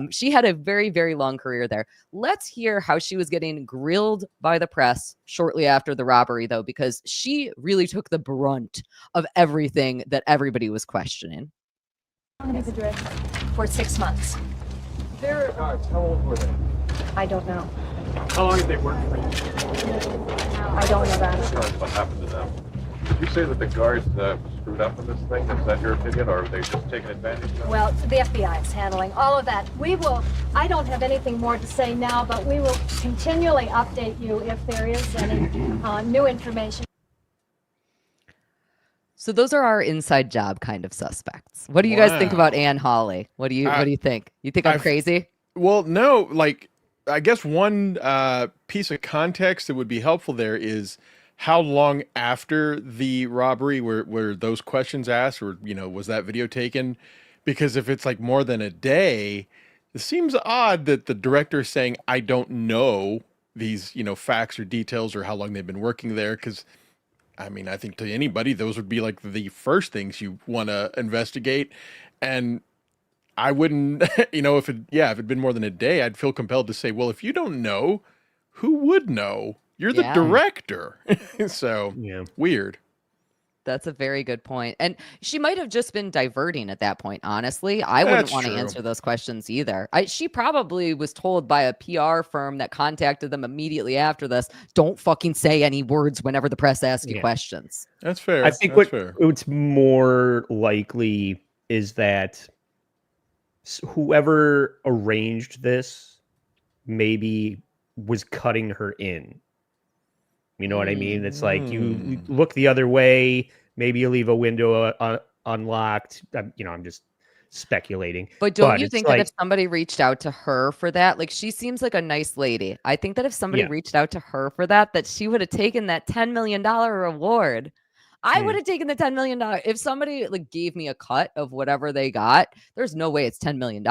She had a very, very long career there. Let's hear how she was getting grilled by the press shortly after the robbery, though, because she really took the brunt of everything that everybody was questioning. For 6 months. How old were they? I don't know. How long did they work for you? I don't know that. What happened to them? Did you say that the guards screwed up in this thing? Is that your opinion, or are they just taking advantage of it? Well, the FBI is handling all of that. I don't have anything more to say now, but we will continually update you if there is any new information. So those are our inside job kind of suspects. What do you guys think about Anne Hawley? What do you think? You think I'm crazy? Well, no, like I guess one piece of context that would be helpful there is how long after the robbery were those questions asked, or, was that video taken? Because if it's like more than a day, it seems odd that the director is saying, I don't know these, facts or details or how long they've been working there. Because, I mean, I think to anybody, those would be like the first things you want to investigate. And I wouldn't, if it'd been more than a day, I'd feel compelled to say, well, if you don't know, who would know? You're the director. So weird. That's a very good point. And she might have just been diverting at that point, honestly. I wouldn't That's want to true. answer those questions either. She probably was told by a PR firm that contacted them immediately after this, don't fucking say any words whenever the press asks you questions. That's fair. I think That's fair. what's more likely is that whoever arranged this maybe was cutting her in. You know what I mean? It's like you look the other way, maybe you leave a window unlocked. I'm just speculating. But don't you think that if somebody reached out to her for that, like she seems like a nice lady. I think that if somebody reached out to her for that she would have taken that $10 million reward. I would have taken the $10 million. If somebody like gave me a cut of whatever they got, there's no way it's $10 million.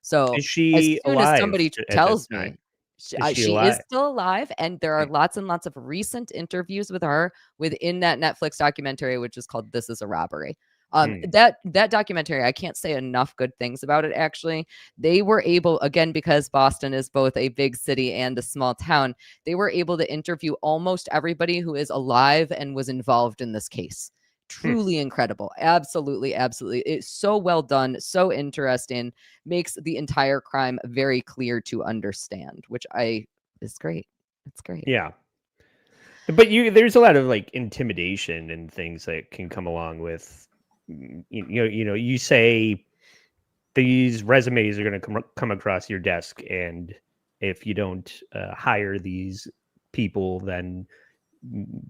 So is she as soon alive as somebody tells me, she is still alive, and there are lots and lots of recent interviews with her within that Netflix documentary, which is called This Is a Robbery. That documentary, I can't say enough good things about it. Actually, they were able, again, because Boston is both a big city and a small town, they were able to interview almost everybody who is alive and was involved in this case. Truly incredible. Absolutely. It's so well done, so interesting, makes the entire crime very clear to understand, which is great. It's great. Yeah. But there's a lot of like intimidation and things that can come along with, you say these resumes are going to come across your desk, and if you don't hire these people, then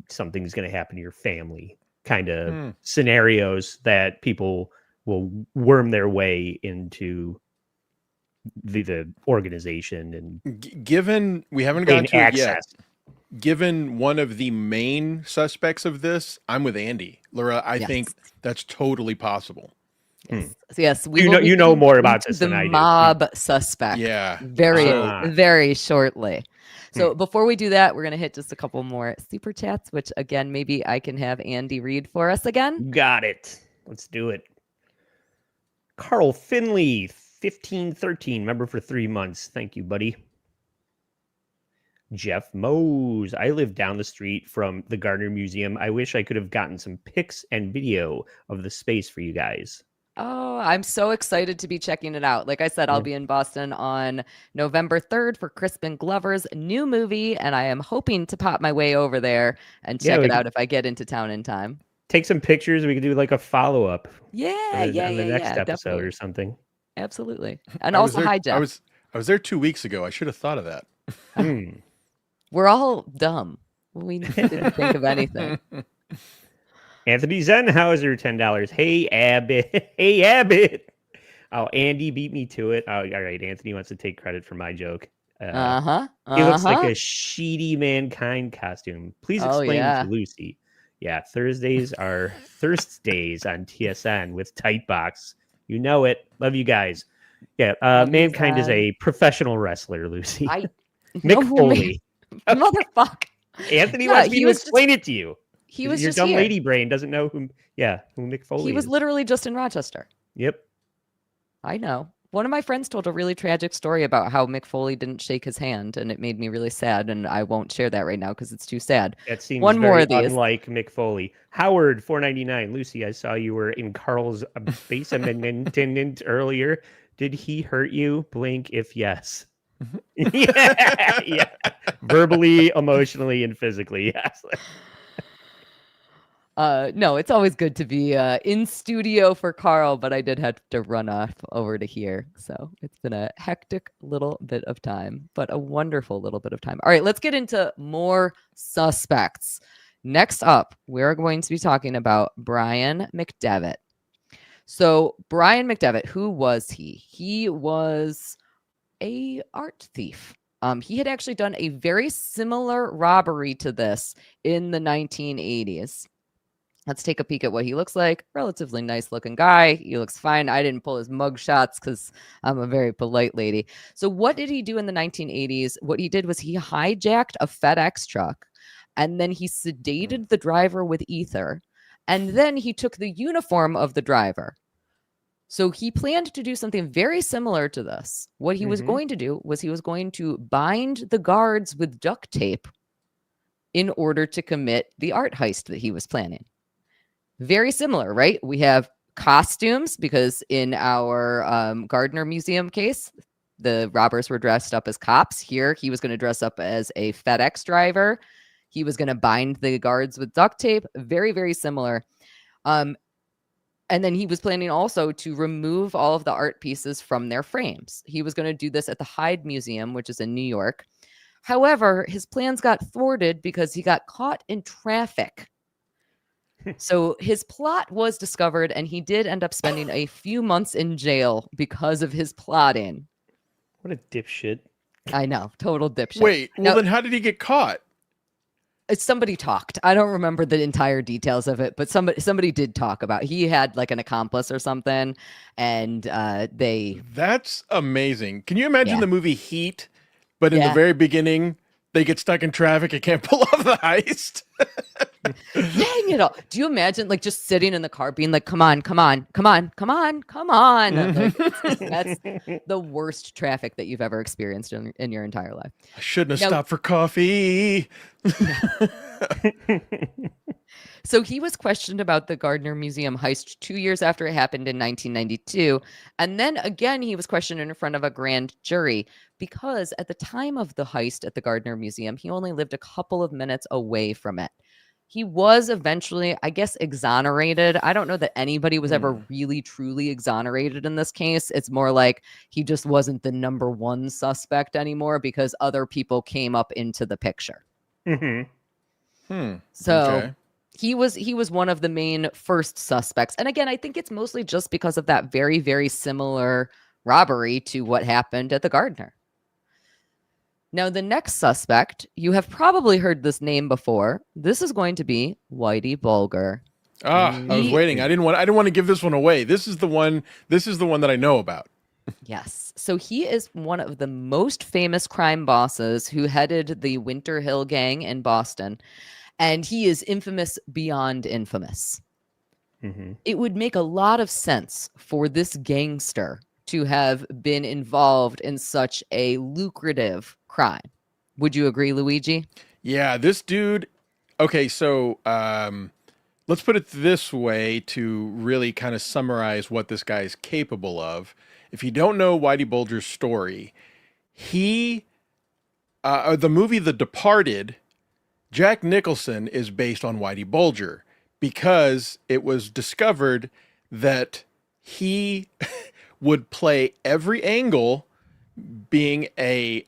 something's going to happen to your family. Kind of scenarios that people will worm their way into the organization. And given we haven't gotten to access. it yet, given one of the main suspects of this, I'm with Andy. Laura, I think that's totally possible. Yes. You know more about this than I do. The mob suspect. Yeah. Very shortly. So before we do that, we're going to hit just a couple more super chats, which again, maybe I can have Andy read for us again. Got it. Let's do it. Carl Finley, 1513, member for 3 months. Thank you, buddy. Jeff Mose, I live down the street from the Gardner Museum. I wish I could have gotten some pics and video of the space for you guys. Oh, I'm so excited to be checking it out. Like I said, I'll be in Boston on November 3rd for Crispin Glover's new movie, and I am hoping to pop my way over there and check it out if I get into town in time. Take some pictures. We could do like a follow-up. On the next episode definitely. Or something. Absolutely. And also, hi, Jeff. I was there 2 weeks ago. I should have thought of that. We're all dumb. We didn't think of anything. Anthony Zenhauser, $10. Hey, Abbott. Hey, Abbott. Oh, Andy beat me to it. Oh, all right. Anthony wants to take credit for my joke. He looks like a sheedy mankind costume. Please explain to Lucy. Yeah, Thursdays are Thirst Days on TSN with Tightbox. You know it. Love you guys. Yeah, mankind is a professional wrestler, Lucy. Mick Foley. Motherfucker. Anthony wants me to explain it to you. He was your just dumb here. lady brain doesn't know who Mick Foley is. He was literally just in Rochester. Yep. I know. One of my friends told a really tragic story about how Mick Foley didn't shake his hand, and it made me really sad, and I won't share that right now because it's too sad. That seems one more of these. Unlike Mick Foley. Howard, $4.99. Lucy, I saw you were in Carl's basement earlier. Did he hurt you? Blink if yes. yeah. Verbally, emotionally, and physically, yes. No, it's always good to be in studio for Carl, but I did have to run off over to here. So it's been a hectic little bit of time, but a wonderful little bit of time. All right, let's get into more suspects. Next up, we're going to be talking about Brian McDevitt. So Brian McDevitt, who was he? He was a art thief. He had actually done a very similar robbery to this in the 1980s. Let's take a peek at what he looks like. Relatively nice looking guy. He looks fine. I didn't pull his mug shots because I'm a very polite lady. So what did he do in the 1980s? What he did was he hijacked a FedEx truck, and then he sedated the driver with ether, and then he took the uniform of the driver. So he planned to do something very similar to this. What he was going to do was he was going to bind the guards with duct tape in order to commit the art heist that he was planning. Very similar, right? We have costumes because in our Gardner Museum case, the robbers were dressed up as cops. Here, he was going to dress up as a FedEx driver. He was going to bind the guards with duct tape. Very, very similar. And then he was planning also to remove all of the art pieces from their frames. He was going to do this at the Hyde Museum, which is in New York. However, his plans got thwarted because he got caught in traffic. So his plot was discovered, and he did end up spending a few months in jail because of his plotting. What a dipshit. I know, total dipshit. Wait, well, Now, then how did he get caught? somebody talked. I don't remember the entire details of it, but somebody did talk about. He had like an accomplice or something, and they. That's amazing. Can you imagine Yeah. the movie Heat, but in the Yeah. very beginning, they get stuck in traffic and can't pull off the heist? Dang it all. Do you imagine like just sitting in the car being like, come on, come on, come on, come on, come on. Like, that's the worst traffic that you've ever experienced in your entire life. I shouldn't have Now- stopped for coffee. So he was questioned about the Gardner Museum heist 2 years after it happened in 1992. And then again, he was questioned in front of a grand jury because at the time of the heist at the Gardner Museum, he only lived a couple of minutes away from it. He was eventually, I guess, exonerated. I don't know that anybody was ever really, truly exonerated in this case. It's more like he just wasn't the number one suspect anymore because other people came up into the picture. Mm-hmm. So Okay. he was one of the main first suspects. And again, I think it's mostly just because of that very, very similar robbery to what happened at the Gardner. Now, the next suspect, you have probably heard this name before. This is going to be Whitey Bulger. I was He- waiting. I didn't want to give this one away. This is the one that I know about. Yes. So he is one of the most famous crime bosses who headed the Winter Hill Gang in Boston. And he is infamous beyond infamous. Mm-hmm. It would make a lot of sense for this gangster to have been involved in such a lucrative crime. Would you agree, Luigi? Yeah, this dude. Okay, so let's put it this way to really kind of summarize what this guy is capable of. If you don't know Whitey Bulger's story, the movie The Departed, Jack Nicholson is based on Whitey Bulger because it was discovered that he would play every angle being a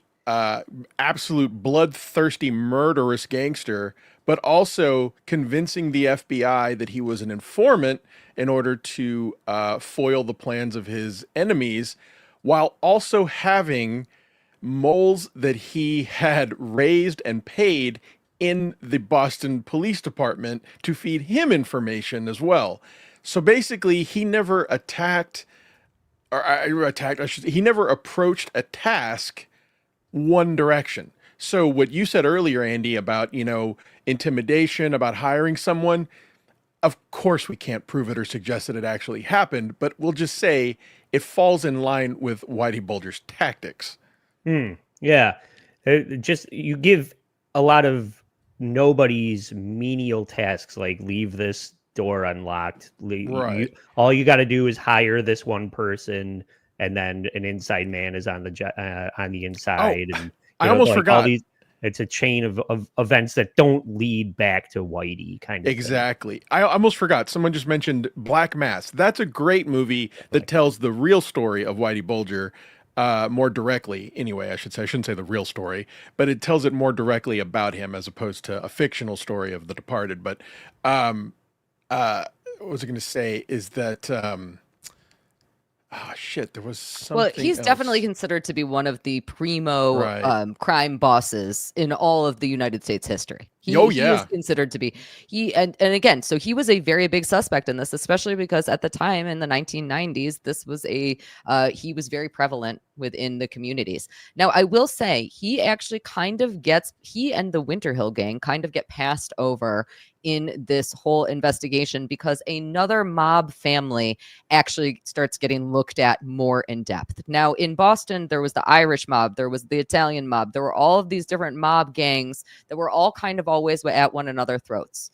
absolute bloodthirsty murderous gangster, but also convincing the FBI that he was an informant in order to foil the plans of his enemies, while also having moles that he had raised and paid in the Boston Police Department to feed him information as well. So basically, he never he never approached a task one direction. So what you said earlier, Andy, about, intimidation, about hiring someone, of course we can't prove it or suggest that it actually happened, but we'll just say it falls in line with Whitey Bulger's tactics. Yeah. Just you give a lot of nobody's menial tasks, like leave this door unlocked. Right. All you got to do is hire this one person, and then an inside man is on the inside. And I almost forgot. It's a chain of events that don't lead back to Whitey, kind of thing. Exactly. I almost forgot. Someone just mentioned Black Mass. That's a great movie that tells the real story of Whitey Bulger more directly. Anyway, I shouldn't say the real story, but it tells it more directly about him as opposed to a fictional story of The Departed. But what was I going to say is that there was something. Well, he's else. definitely considered to be one of the primo Right. crime bosses in all of the United States history. He is considered to be. And again, so he was a very big suspect in this, especially because at the time in the 1990s, this was he was very prevalent within the communities. Now, I will say he actually he and the Winter Hill Gang kind of get passed over in this whole investigation because another mob family actually starts getting looked at more in depth. Now, in Boston, there was the Irish mob, there was the Italian mob, there were all of these different mob gangs that were all kind of always at one another's throats.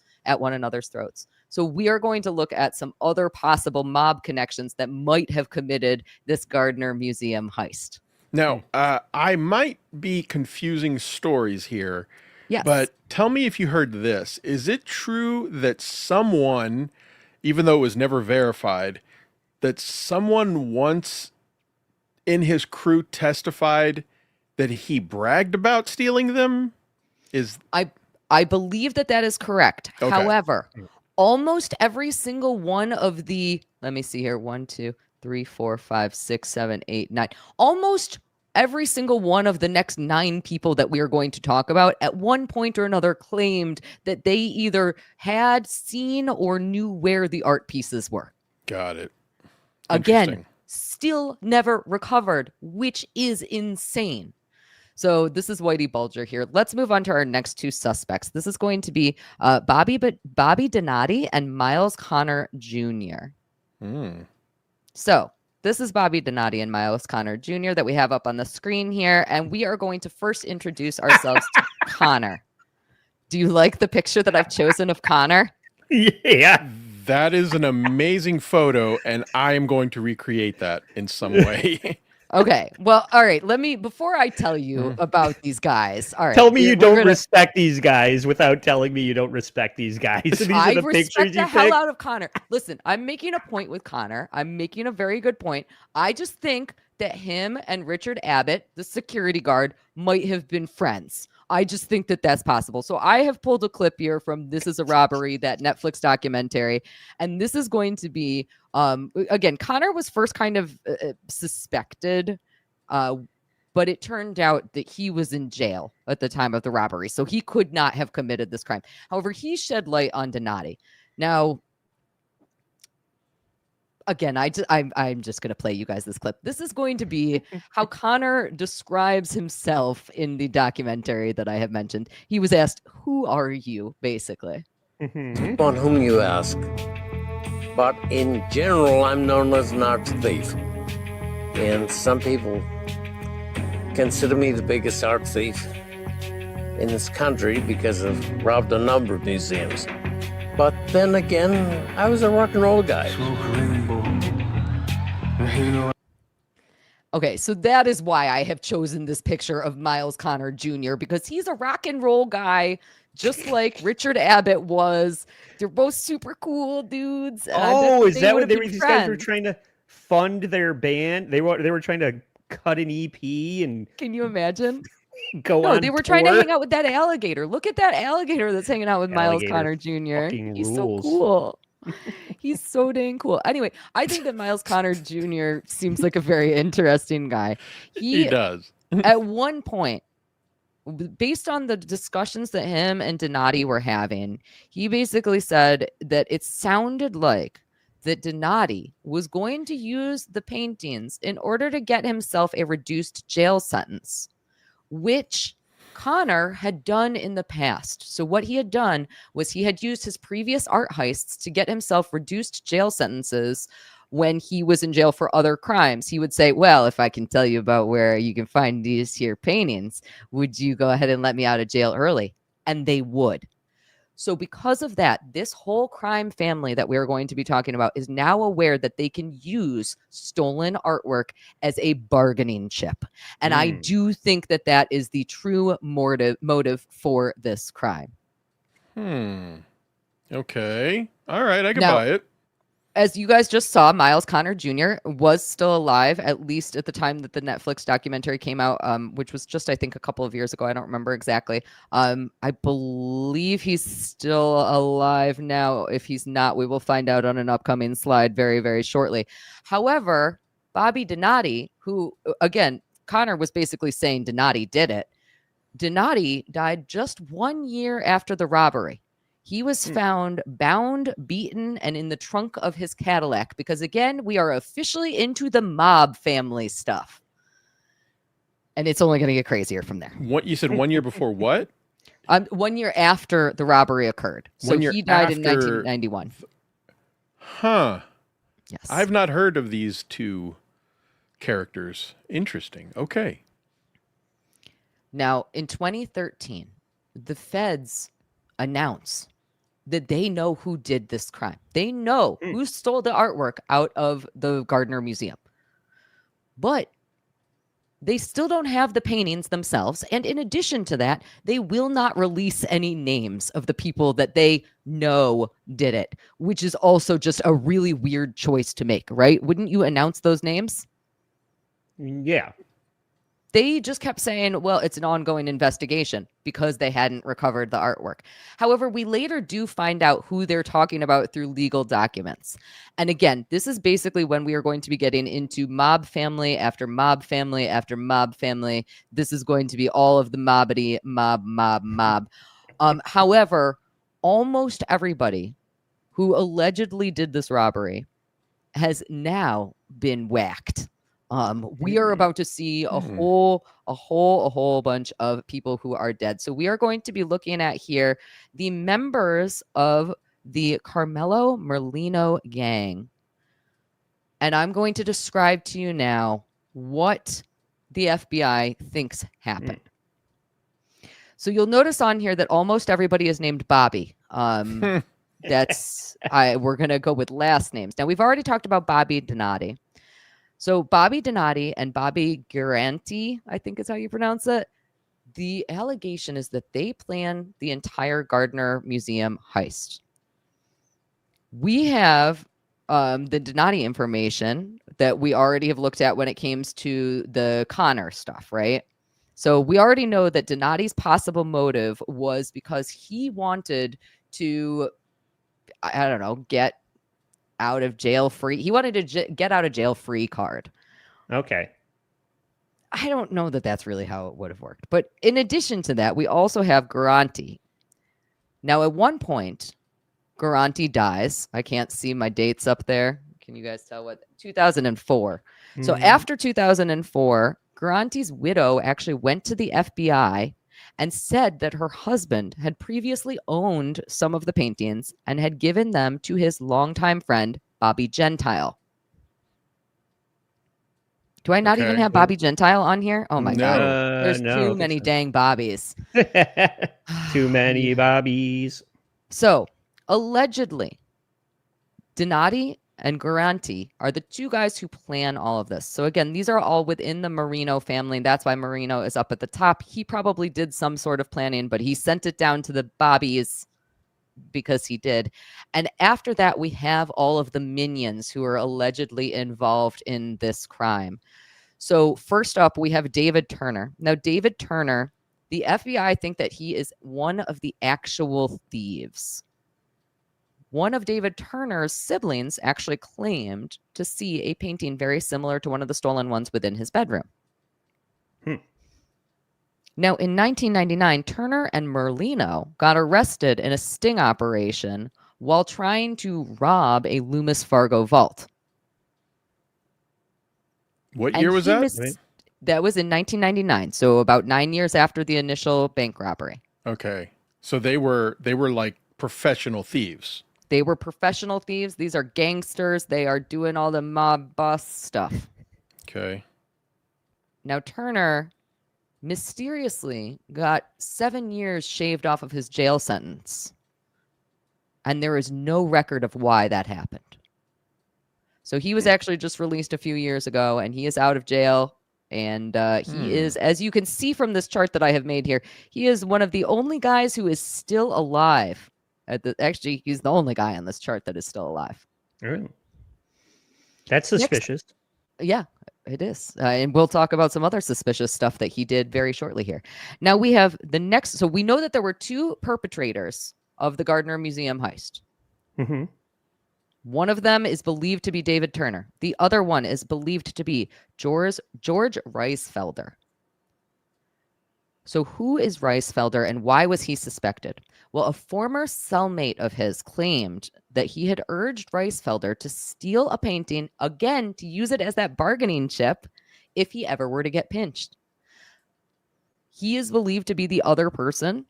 So we are going to look at some other possible mob connections that might have committed this Gardner Museum heist. Now, I might be confusing stories here, Yes. but tell me if you heard this. Is it true that someone, even though it was never verified, that someone once in his crew testified that he bragged about stealing them? I believe that is correct. Okay. However, almost every single one of the, let me see here, 1, 2, 3, 4, 5, 6, 7, 8, 9, almost every single one of the next 9 people that we are going to talk about at one point or another claimed that they either had seen or knew where the art pieces were. Got it. Again, still never recovered, which is insane. So this is Whitey Bulger here. Let's move on to our next 2 suspects. This is going to be Bobby Donati and Miles Connor Jr. So this is Bobby Donati and Miles Connor Jr. that we have up on the screen here. And we are going to first introduce ourselves to Connor. Do you like the picture that I've chosen of Connor? Yeah. That is an amazing photo, and I am going to recreate that in some way. Okay. Well, all right. Before I tell you about these guys, all right. Tell me you don't respect these guys without telling me you don't respect these guys. These I are the respect pictures the you hell picked? out of Connor. Listen, I'm making a point with Connor. I'm making a very good point. I just think that him and Richard Abbott, the security guard, might have been friends. I just think that that's possible. So I have pulled a clip here from This Is a Robbery, that Netflix documentary. And this is going to be, again, Connor was first kind of suspected, but it turned out that he was in jail at the time of the robbery. So he could not have committed this crime. However, he shed light on Donati. Now, again, I'm just going to play you guys this clip. This is going to be how Connor describes himself in the documentary that I have mentioned. He was asked, "Who are you?" basically. On whom you ask. But in general, I'm known as an art thief. And some people consider me the biggest art thief in this country because I've robbed a number of museums. But then again, I was a rock and roll guy. Okay, so that is why I have chosen this picture of Miles Connor Jr., because he's a rock and roll guy, just like Richard Abbott was. They're both super cool dudes. And is that what these guys were friends. trying to fund their band? They were trying to cut an EP and Can you imagine? go No, on they were trying to tour? hang out with that alligator. Look at that alligator that's hanging out with Miles Alligator Connor Jr. fucking He's so rules. cool. He's so dang cool. Anyway, I think that Miles Connor Jr. seems like a very interesting guy. He does. At one point, based on the discussions that him and Donati were having, he basically said that it sounded like that Donati was going to use the paintings in order to get himself a reduced jail sentence, which Connor had done in the past. So what he had done was he had used his previous art heists to get himself reduced jail sentences when he was in jail for other crimes. He would say, well, if I can tell you about where you can find these here paintings, would you go ahead and let me out of jail early? And they would. So because of that, this whole crime family that we're going to be talking about is now aware that they can use stolen artwork as a bargaining chip. And I do think that that is the true motive for this crime. Okay. All right. I can Now, buy it. As you guys just saw, Miles Connor Jr. was still alive, at least at the time that the Netflix documentary came out, which was just, I think, a couple of years ago. I don't remember exactly. I believe he's still alive now. If he's not, we will find out on an upcoming slide very, very shortly. However, Bobby Donati, who, again, Connor was basically saying Donati did it. Donati died just 1 year after the robbery. He was found bound, beaten, and in the trunk of his Cadillac because, again, we are officially into the mob family stuff. And it's only going to get crazier from there. What you said 1 year before what? 1 year after the robbery occurred. So 1 year he died in after- 1991. Huh. Yes. I've not heard of these two characters. Interesting. Okay. Now, in 2013, the feds announce that they know who did this crime. They know who stole the artwork out of the Gardner Museum. But they still don't have the paintings themselves. And in addition to that, they will not release any names of the people that they know did it, which is also just a really weird choice to make, right? Wouldn't you announce those names? Yeah. They just kept saying, well, it's an ongoing investigation because they hadn't recovered the artwork. However, we later do find out who they're talking about through legal documents. And again, this is basically when we are going to be getting into mob family after mob family after mob family. This is going to be all of the mobbity, mob. However, almost everybody who allegedly did this robbery has now been whacked. We are about to see a whole bunch of people who are dead. So we are going to be looking at here the members of the Carmelo Merlino gang. And I'm going to describe to you now what the FBI thinks happened. So you'll notice on here that almost everybody is named Bobby. We're going to go with last names. Now we've already talked about Bobby Donati. So Bobby Donati and Bobby Garanti, I think is how you pronounce it. The allegation is that they planned the entire Gardner Museum heist. We have the Donati information that we already have looked at when it comes to the Connor stuff, right? So we already know that Donati's possible motive was because he wanted to, I don't know, get out of jail free. He wanted to get out of jail free card. Okay. I don't know that that's really how it would have worked. But in addition to that, we also have Garanti. Now, at one point, Garanti dies. I can't see my dates up there. Can you guys tell what? 2004. So after 2004, Garanti's widow actually went to the FBI and said that her husband had previously owned some of the paintings and had given them to his longtime friend, Bobby Gentile. Do I not even have Bobby Gentile on here? Oh my God. There's too many dang Bobbies. Too many Bobbies. So, allegedly, Donati and Garanti are the two guys who plan all of this. So again, these are all within the Marino family. That's why Marino is up at the top. He probably did some sort of planning, but he sent it down to the Bobbies because he did. And after that, we have all of the minions who are allegedly involved in this crime. So first up, we have David Turner. Now, David Turner, the FBI think that he is one of the actual thieves. One of David Turner's siblings actually claimed to see a painting very similar to one of the stolen ones within his bedroom. Now, in 1999, Turner and Merlino got arrested in a sting operation while trying to rob a Loomis Fargo vault. What year was that? That was in 1999, so about 9 years after the initial bank robbery. Okay. So they were like professional thieves. They were professional thieves. These are gangsters. They are doing all the mob boss stuff. Okay. Now, Turner mysteriously got 7 years shaved off of his jail sentence. And there is no record of why that happened. So he was actually just released a few years ago, and he is out of jail. And he is, as you can see from this chart that I have made here, he is one of the only guys who is still alive. Actually, he's the only guy on this chart that is still alive. Really? That's suspicious. Yeah, it is. And we'll talk about some other suspicious stuff that he did very shortly here. Now we have the next. So we know that there were two perpetrators of the Gardner Museum heist. Mm-hmm. One of them is believed to be David Turner. The other one is believed to be George Reisfelder. So who is Reisfelder and why was he suspected? Well, a former cellmate of his claimed that he had urged Reisfelder to steal a painting, again, to use it as that bargaining chip if he ever were to get pinched. He is believed to be the other person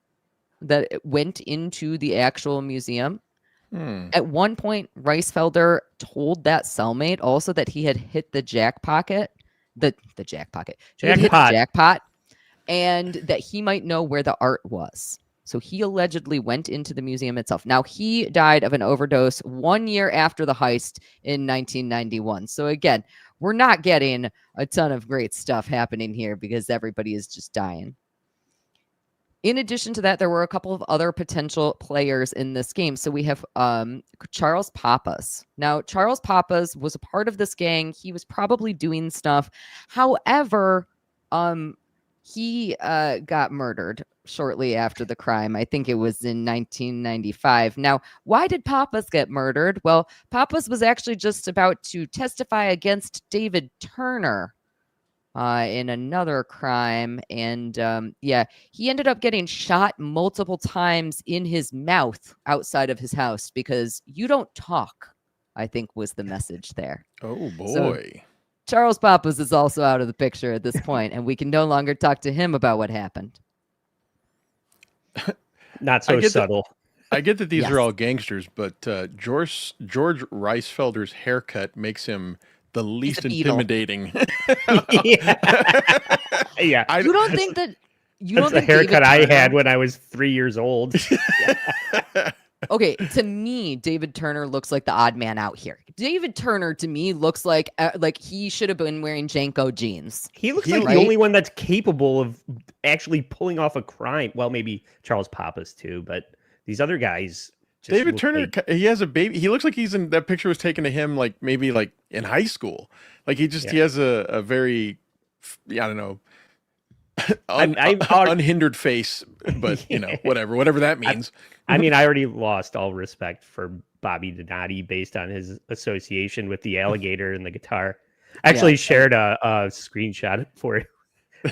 that went into the actual museum. At one point, Reisfelder told that cellmate also that he had hit the jackpot, and that he might know where the art was. So he allegedly went into the museum itself. Now, he died of an overdose 1 year after the heist in 1991. So again, we're not getting a ton of great stuff happening here because everybody is just dying. In addition to that, there were a couple of other potential players in this game. So we have Charles Pappas. Now, Charles Pappas was a part of this gang. He was probably doing stuff. However, he got murdered shortly after the crime. I think it was in 1995. Now, why did Pappas get murdered? Well, Pappas was actually just about to testify against David Turner in another crime. And he ended up getting shot multiple times in his mouth outside of his house because you don't talk, I think was the message there. Oh, boy. So, Charles Pappas is also out of the picture at this point, and we can no longer talk to him about what happened. Not so subtle. I get that these Yes. are all gangsters, but George Reisfelder's haircut makes him the least a beetle. intimidating. Yeah. You don't think that you That's don't the think David haircut I Turner- had when I was 3 years old. Okay, to me, David Turner looks like the odd man out here. David Turner, to me, looks like he should have been wearing Janko jeans. He looks like right? the only one that's capable of actually pulling off a crime. Well, maybe Charles Pappas too, but these other guys. Just David look Turner, like- he has a baby. He looks like he's in that picture was taken to him like maybe like in high school. Like he has a very, I don't know, unhindered face, but whatever that means. I mean, I already lost all respect for Bobby Donati based on his association with the alligator and the guitar. I actually shared a screenshot for it.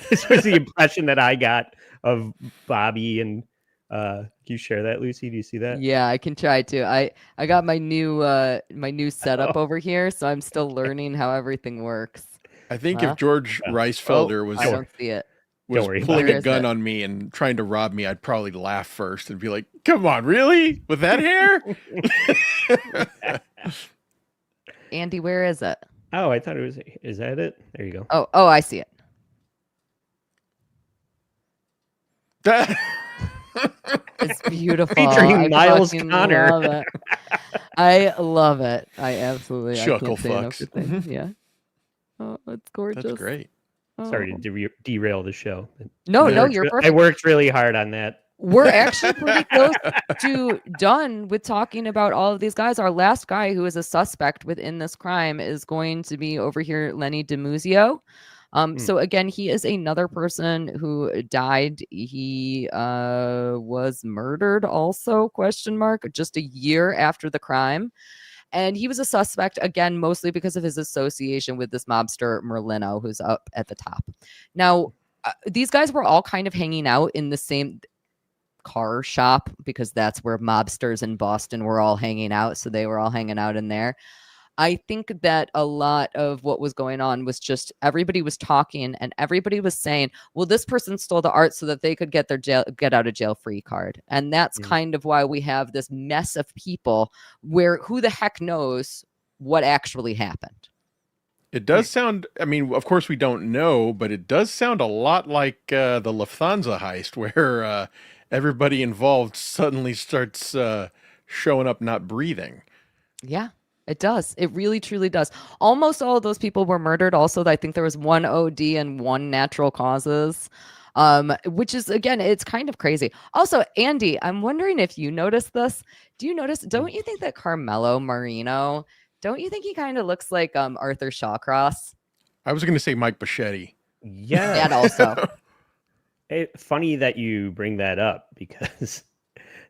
This was the impression that I got of Bobby. And can you share that, Lucy? Do you see that? Yeah, I can try to. I got my new setup over here, so I'm still learning how everything works. I think if George Reisfelder I don't see it. was worry pulling about a it. gun on me and trying to rob me, I'd probably laugh first and be like, "Come on, really? With that hair?" Andy, where is it? Oh, I thought it was. Is that it? There you go. Oh, I see it. It's beautiful. Featuring I Miles fucking Connor. love it. I love it. I absolutely Chuckle I can't say enough fucks. good things. Yeah. Oh, it's gorgeous. That's great. Sorry Oh. to derail the show. No, I you're worked- perfect. I worked really hard on that. We're actually pretty close to done with talking about all of these guys. Our last guy who is a suspect within this crime is going to be over here, Lenny DiMuzio. So again, he is another person who died. He was murdered also, ? Just a year after the crime. And he was a suspect, again, mostly because of his association with this mobster Merlino, who's up at the top. Now, these guys were all kind of hanging out in the same car shop because that's where mobsters in Boston were all hanging out. So they were all hanging out in there. I think that a lot of what was going on was just everybody was talking and everybody was saying, well, this person stole the art so that they could get their get out of jail free card. And that's kind of why we have this mess of people where who the heck knows what actually happened. It does sound, I mean, of course we don't know, but it does sound a lot like the Lufthansa heist where everybody involved suddenly starts showing up not breathing. Yeah. It does. It really, truly does. Almost all of those people were murdered. Also, I think there was 1 OD and 1 natural causes, which is, again, it's kind of crazy. Also, Andy, I'm wondering if you noticed this. Don't you think that Carmelo Marino, don't you think he kind of looks like Arthur Shawcross? I was going to say Mike Bichetti. Yeah. That also. Funny that you bring that up because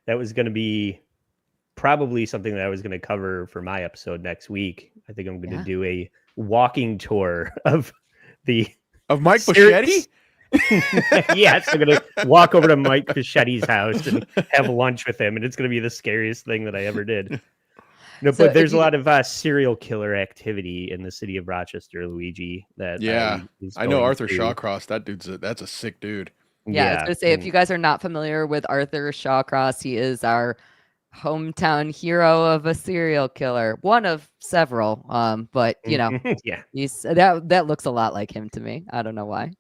that was going to be probably something that I was going to cover for my episode next week. I think I'm going to do a walking tour of Mike Bichetti. Yes, I'm going to walk over to Mike Bichetti's house and have lunch with him, and it's going to be the scariest thing that I ever did. No, So but there's if a lot of serial killer activity in the city of Rochester, Luigi. That I know Arthur through. Shawcross. That's a sick dude. Yeah, I was going to say, if you guys are not familiar with Arthur Shawcross, he is our hometown hero of a serial killer, one of several. But yeah, he's that looks a lot like him to me. I don't know why.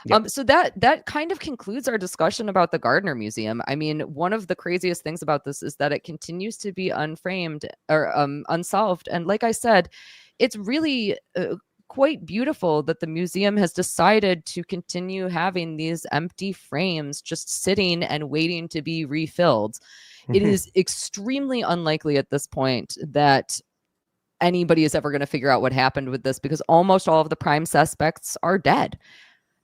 Yep. So that kind of concludes our discussion about the Gardner Museum. I mean, one of the craziest things about this is that it continues to be unframed or unsolved. And like I said, it's really quite beautiful that the museum has decided to continue having these empty frames just sitting and waiting to be refilled. It is extremely unlikely at this point that anybody is ever going to figure out what happened with this, because almost all of the prime suspects are dead.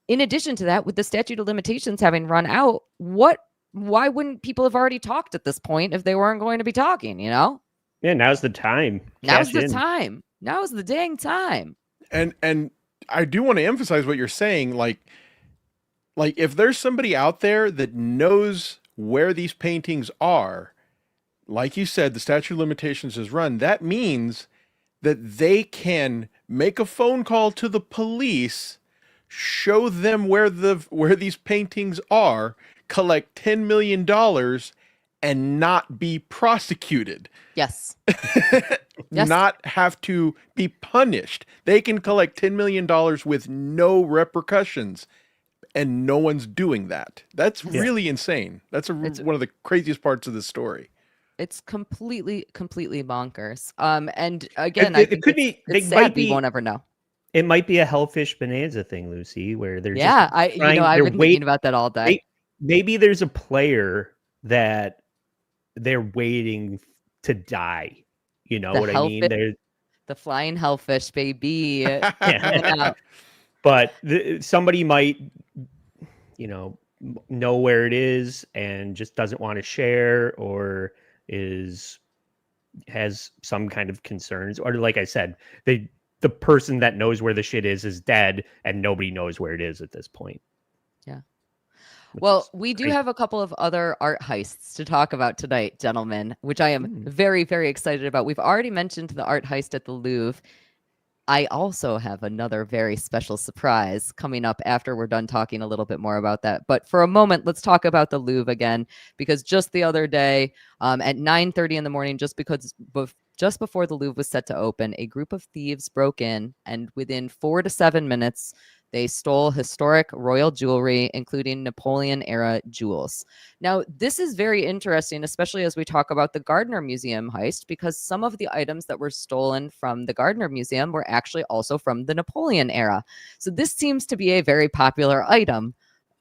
In addition to that, with the statute of limitations having run out, why wouldn't people have already talked at this point if they weren't going to be talking, you know? Yeah, now's the time. Now's Cash the in. time. Now's the dang time. And I do want to emphasize what you're saying. Like if there's somebody out there that knows where these paintings are, like you said, the statute of limitations is run. That means that they can make a phone call to the police, show them where these paintings are, collect $10 million, and not be prosecuted. Yes. Yes. Not have to be punished. They can collect $10 million with no repercussions, and no one's doing that. That's really insane. That's one of the craziest parts of this story. It's completely bonkers. And again, It could be. it's They might sad we be. won't ever know. It might be a Hellfish Bonanza thing, Lucy, where there's I've been thinking about that all day. Maybe there's a player that they're waiting to die. You know what I mean? There's the flying hellfish, baby. yeah. But somebody might, know where it is and just doesn't want to share, or has some kind of concerns, or like I said, the person that knows where the shit is dead, and nobody knows where it is at this point. Yeah. Well, we do have a couple of other art heists to talk about tonight, gentlemen, which I am very, very excited about. We've already mentioned the art heist at the Louvre. I also have another very special surprise coming up after we're done talking a little bit more about that. But for a moment, let's talk about the Louvre again, because just the other day at 9:30 in the morning, just before the Louvre was set to open, a group of thieves broke in, and within 4 to 7 minutes, they stole historic royal jewelry, including Napoleon-era jewels. Now, this is very interesting, especially as we talk about the Gardner Museum heist, because some of the items that were stolen from the Gardner Museum were actually also from the Napoleon era. So this seems to be a very popular item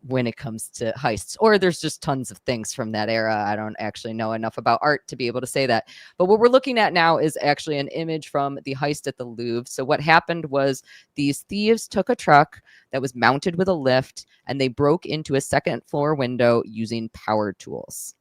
when it comes to heists, or there's just tons of things from that era. I don't actually know enough about art to be able to say that. But what we're looking at now is actually an image from the heist at the Louvre. So what happened was these thieves took a truck that was mounted with a lift, and they broke into a second floor window using power tools.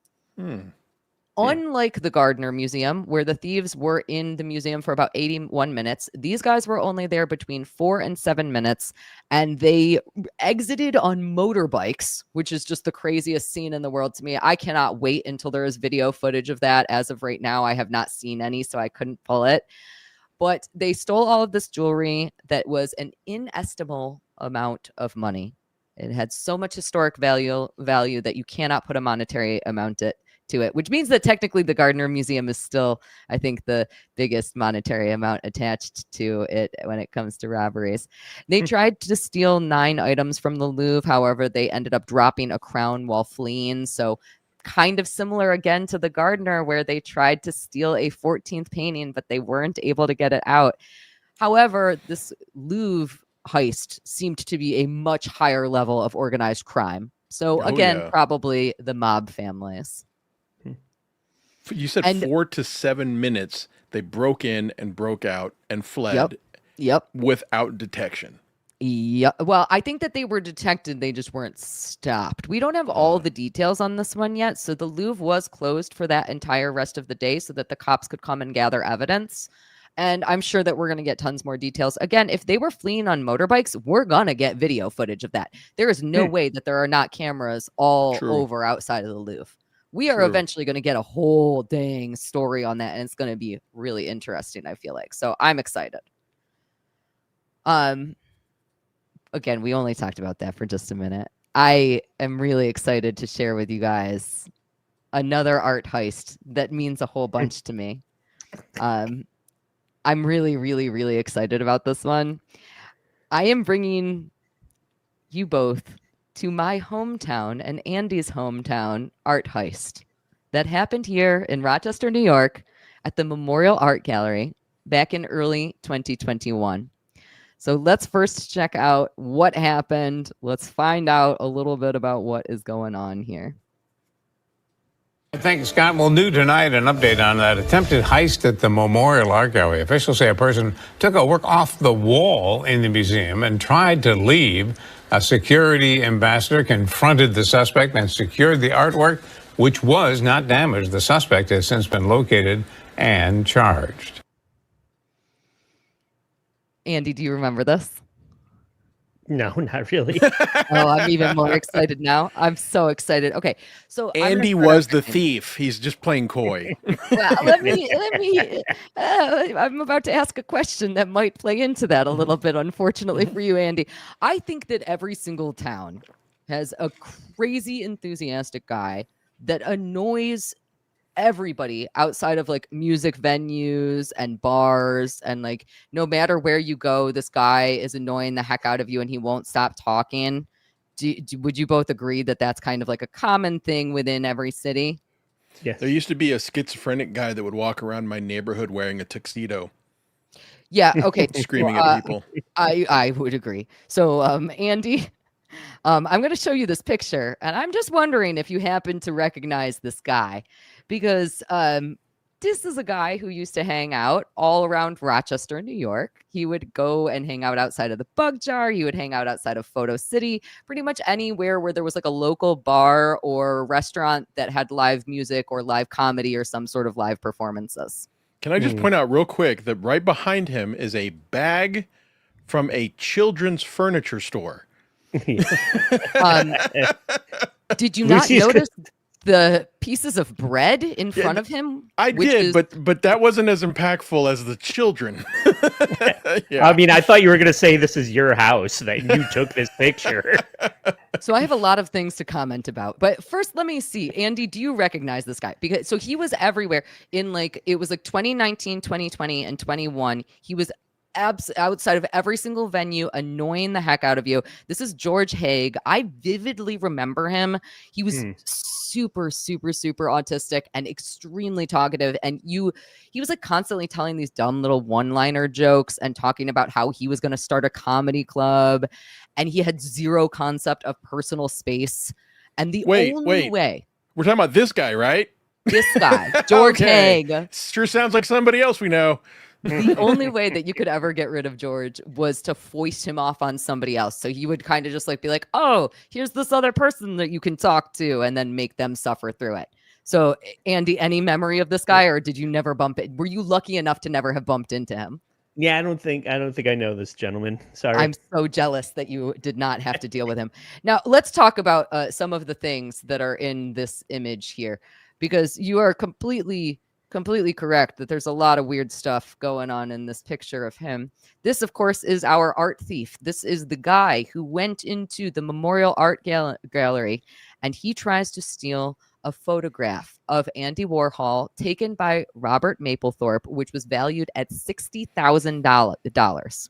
Unlike the Gardner Museum, where the thieves were in the museum for about 81 minutes, these guys were only there between 4 and 7 minutes, and they exited on motorbikes, which is just the craziest scene in the world to me. I cannot wait until there is video footage of that. As of right now, I have not seen any, so I couldn't pull it. But they stole all of this jewelry that was an inestimable amount of money. It had so much historic value that you cannot put a monetary amount to it, which means that technically the Gardner Museum is still, I think, the biggest monetary amount attached to it when it comes to robberies. They tried to steal 9 items from the Louvre. However, they ended up dropping a crown while fleeing. So kind of similar again to the Gardner, where they tried to steal a 14th painting, but they weren't able to get it out. However, this Louvre heist seemed to be a much higher level of organized crime. So probably the mob families. You said 4 to 7 minutes they broke in and broke out and fled. Yep. Without detection. Yeah. Well, I think that they were detected. They just weren't stopped. We don't have all the details on this one yet. So the Louvre was closed for that entire rest of the day so that the cops could come and gather evidence. And I'm sure that we're going to get tons more details. Again, if they were fleeing on motorbikes, we're going to get video footage of that. There is no way that there are not cameras all over outside of the Louvre. We are eventually going to get a whole dang story on that, and it's going to be really interesting, I feel like. So I'm excited. Again, we only talked about that for just a minute. I am really excited to share with you guys another art heist that means a whole bunch to me. I'm really, really, really excited about this one. I am bringing you both to my hometown and Andy's hometown art heist that happened here in Rochester, New York at the Memorial Art Gallery back in early 2021. So let's first check out what happened. Let's find out a little bit about what is going on here. Thank you, Scott. Well, new tonight, an update on that attempted heist at the Memorial Art Gallery. Officials say a person took a work off the wall in the museum and tried to leave. A security ambassador confronted the suspect and secured the artwork, which was not damaged. The suspect has since been located and charged. Andy, do you remember this? No, not really. Oh, I'm even more excited now. I'm so excited. Okay, so Andy was the thief. He's just playing coy. Well, let me. I'm about to ask a question that might play into that a little bit, unfortunately for you, Andy. I think that every single town has a crazy enthusiastic guy that annoys everybody outside of like music venues and bars, and like no matter where you go, this guy is annoying the heck out of you and he won't stop talking. Would you both agree that that's kind of like a common thing within every city? Yes. There used to be a schizophrenic guy that would walk around my neighborhood wearing a tuxedo, Yeah. Okay. screaming at people. I would agree. So, Andy, I'm going to show you this picture, and I'm just wondering if you happen to recognize this guy, because this is a guy who used to hang out all around Rochester, New York. He would go and hang out outside of the Bug Jar. He would hang out outside of Photo City, pretty much anywhere where there was like a local bar or restaurant that had live music or live comedy or some sort of live performances. Can I just point out real quick that right behind him is a bag from a children's furniture store. Did you not notice the pieces of bread in front of him? I did, but that wasn't as impactful as the children. Yeah. I mean, I thought you were going to say this is your house, that you took this picture. So I have a lot of things to comment about. But first, let me see. Andy, do you recognize this guy? Because so he was everywhere in it was like 2019, 2020, and 21. He was outside of every single venue, annoying the heck out of you. This is George Haig. I vividly remember him. He was super, super, super autistic and extremely talkative. And he was like constantly telling these dumb little one-liner jokes and talking about how he was going to start a comedy club. And he had zero concept of personal space. And the only way. We're talking about this guy, right? This guy, George Haig. Sure sounds like somebody else we know. The only way that you could ever get rid of George was to foist him off on somebody else. So he would kind of just like be like, oh, here's this other person that you can talk to, and then make them suffer through it. So Andy, any memory of this guy, or did you never bump it? Were you lucky enough to never have bumped into him? Yeah, I don't think I know this gentleman. Sorry. I'm so jealous that you did not have to deal with him. Now let's talk about some of the things that are in this image here, because you are completely correct that there's a lot of weird stuff going on in this picture of him. This, of course, is our art thief. This is the guy who went into the Memorial Art Gallery, and he tries to steal a photograph of Andy Warhol taken by Robert Mapplethorpe, which was valued at $60,000.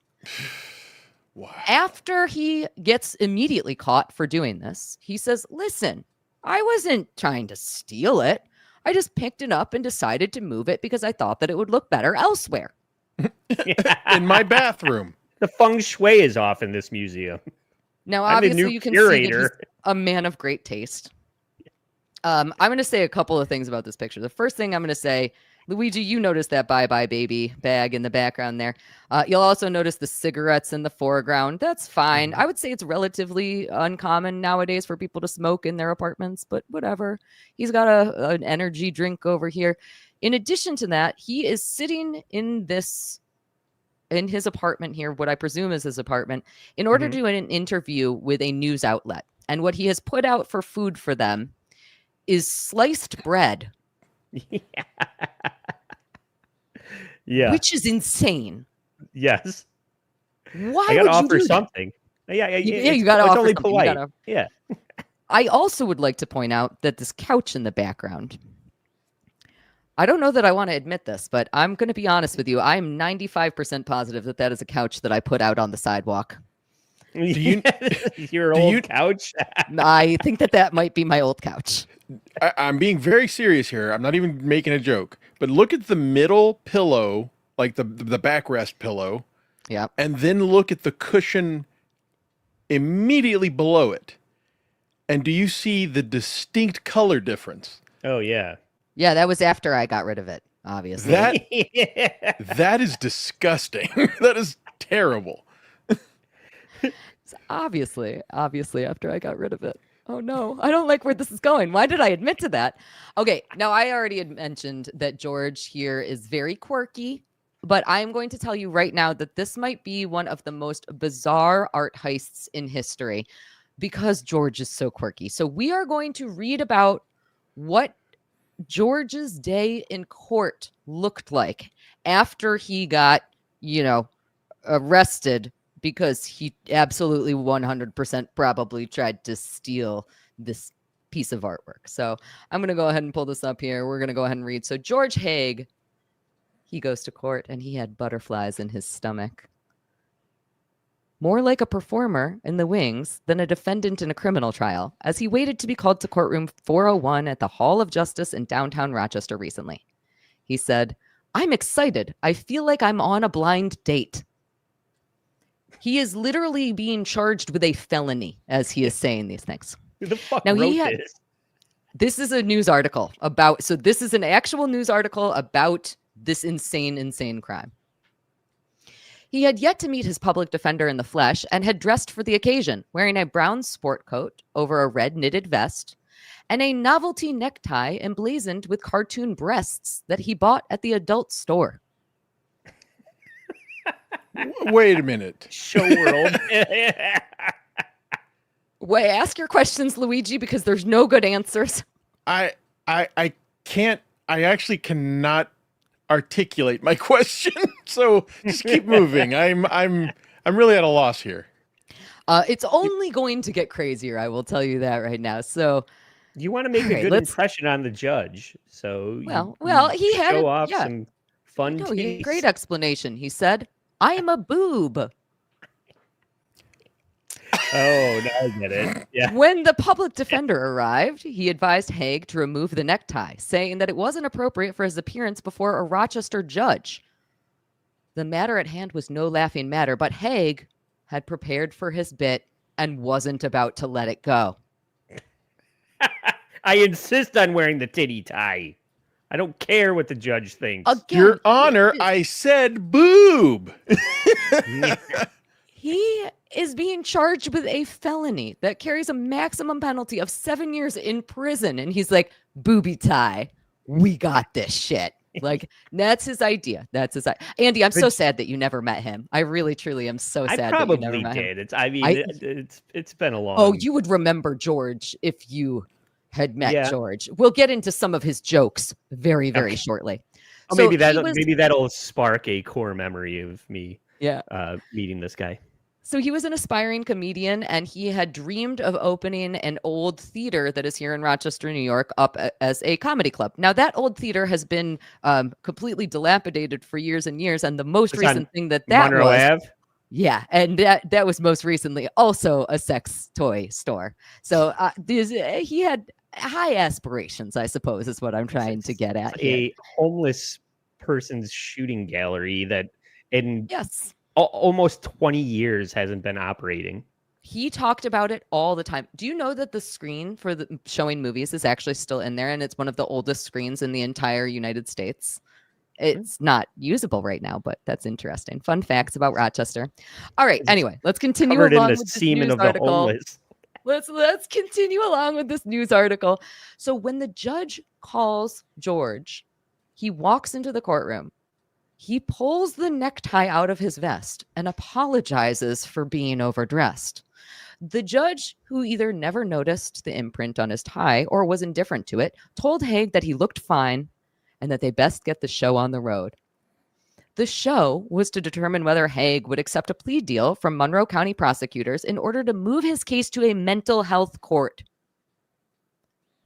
Wow. After he gets immediately caught for doing this, he says, listen, I wasn't trying to steal it. I just picked it up and decided to move it because I thought that it would look better elsewhere. In my bathroom. The feng shui is off in this museum. Now, I'm the obviously, new you can curator. see that he's a man of great taste. I'm going to say a couple of things about this picture. The first thing I'm going to say, Luigi, you noticed that Bye Bye Baby bag in the background there. You'll also notice the cigarettes in the foreground. That's fine. I would say it's relatively uncommon nowadays for people to smoke in their apartments, but whatever. He's got an energy drink over here. In addition to that, he is sitting in his apartment here, what I presume is his apartment, in order to do an interview with a news outlet. And what he has put out for food for them is sliced bread. Yeah. Which is insane. Yes. Why I would gotta you offer do that? something. Yeah, You got to offer only something. polite. Yeah. I also would like to point out that this couch in the background, I don't know that I want to admit this, but I'm going to be honest with you. I'm 95% positive that is a couch that I put out on the sidewalk. Your old couch? I think that might be my old couch. I'm being very serious here. I'm not even making a joke. But look at the middle pillow, like the backrest pillow. Yeah. And then look at the cushion immediately below it. And do you see the distinct color difference? Oh, yeah. Yeah, that was after I got rid of it, obviously. That is disgusting. That is terrible. It's obviously after I got rid of it. Oh no, I don't like where this is going. Why did I admit to that? Okay, now I already had mentioned that George here is very quirky, but I'm going to tell you right now that this might be one of the most bizarre art heists in history because George is so quirky. So we are going to read about what George's day in court looked like after he got, arrested because he absolutely 100% probably tried to steal this piece of artwork. So I'm going to go ahead and pull this up here. We're going to go ahead and read. So George Haig, he goes to court and he had butterflies in his stomach. More like a performer in the wings than a defendant in a criminal trial, as he waited to be called to courtroom 401 at the Hall of Justice in downtown Rochester recently. He said, "I'm excited. I feel like I'm on a blind date." He is literally being charged with a felony as he is saying these things. Who the fuck Now, wrote this? This is a news article so this is an actual news article about this insane crime. He had yet to meet his public defender in the flesh and had dressed for the occasion, wearing a brown sport coat over a red knitted vest and a novelty necktie emblazoned with cartoon breasts that he bought at the adult store. Wait a minute. Show world. Wait, ask your questions, Luigi, because there's no good answers. I actually cannot articulate my question. So just keep moving. I'm really at a loss here. It's only going to get crazier, I will tell you that right now. So you want to make a good impression on the judge. So he had show off some fun he had a great explanation. He said, "I'm a boob." Oh, now I get it. Yeah. When the public defender arrived, he advised Haig to remove the necktie, saying that it wasn't appropriate for his appearance before a Rochester judge. The matter at hand was no laughing matter, but Haig had prepared for his bit and wasn't about to let it go. I insist on wearing the titty tie. I don't care what the judge thinks. Again, Your Honor, I said boob. He is being charged with a felony that carries a maximum penalty of 7 years in prison. And he's like, booby tie, we got this shit. Like, that's his idea. Andy, I'm so sad that you never met him. I really, truly am so sad that you never met him. It's been a long... Oh, you would remember George if you had met George. We'll get into some of his jokes very, very shortly. Oh, so maybe that'll spark a core memory of me meeting this guy. So he was an aspiring comedian, and he had dreamed of opening an old theater that is here in Rochester, New York, up as a comedy club. Now, that old theater has been completely dilapidated for years and years, and the most recent thing that Monroe was... Ave? Yeah, and that was most recently also a sex toy store. So he had high aspirations, I suppose, is what I'm trying to get at here. A homeless person's shooting gallery that in... Yes. Almost 20 years hasn't been operating. He talked about it all the time. Do you know that the screen for the showing movies is actually still in there, and it's one of the oldest screens in the entire United States? It's not usable right now, but that's interesting. Fun facts about Rochester. All right. Anyway, let's continue along with this news article. Let's continue along with this news article. So when the judge calls George, he walks into the courtroom. He pulls the necktie out of his vest and apologizes for being overdressed. The judge, who either never noticed the imprint on his tie or was indifferent to it, told Haig that he looked fine and that they best get the show on the road. The show was to determine whether Haig would accept a plea deal from Monroe County prosecutors in order to move his case to a mental health court,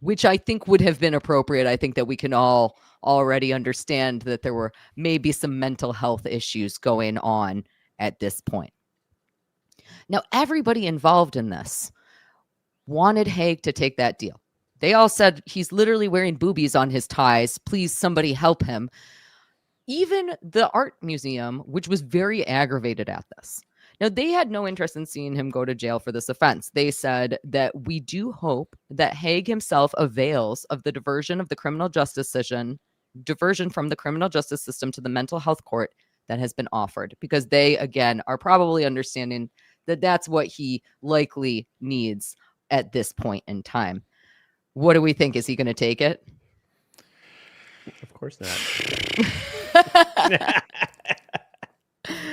which I think would have been appropriate. I think that we can all already understand that there were maybe some mental health issues going on at this point. Now, everybody involved in this wanted Haig to take that deal. They all said, he's literally wearing boobies on his ties. Please, somebody help him. Even the art museum, which was very aggravated at this. Now, they had no interest in seeing him go to jail for this offense. They said that we do hope that Haig himself avails of the diversion from the criminal justice system to the mental health court that has been offered, because they, again, are probably understanding that that's what he likely needs at this point in time. What do we think? Is he going to take it? Of course not.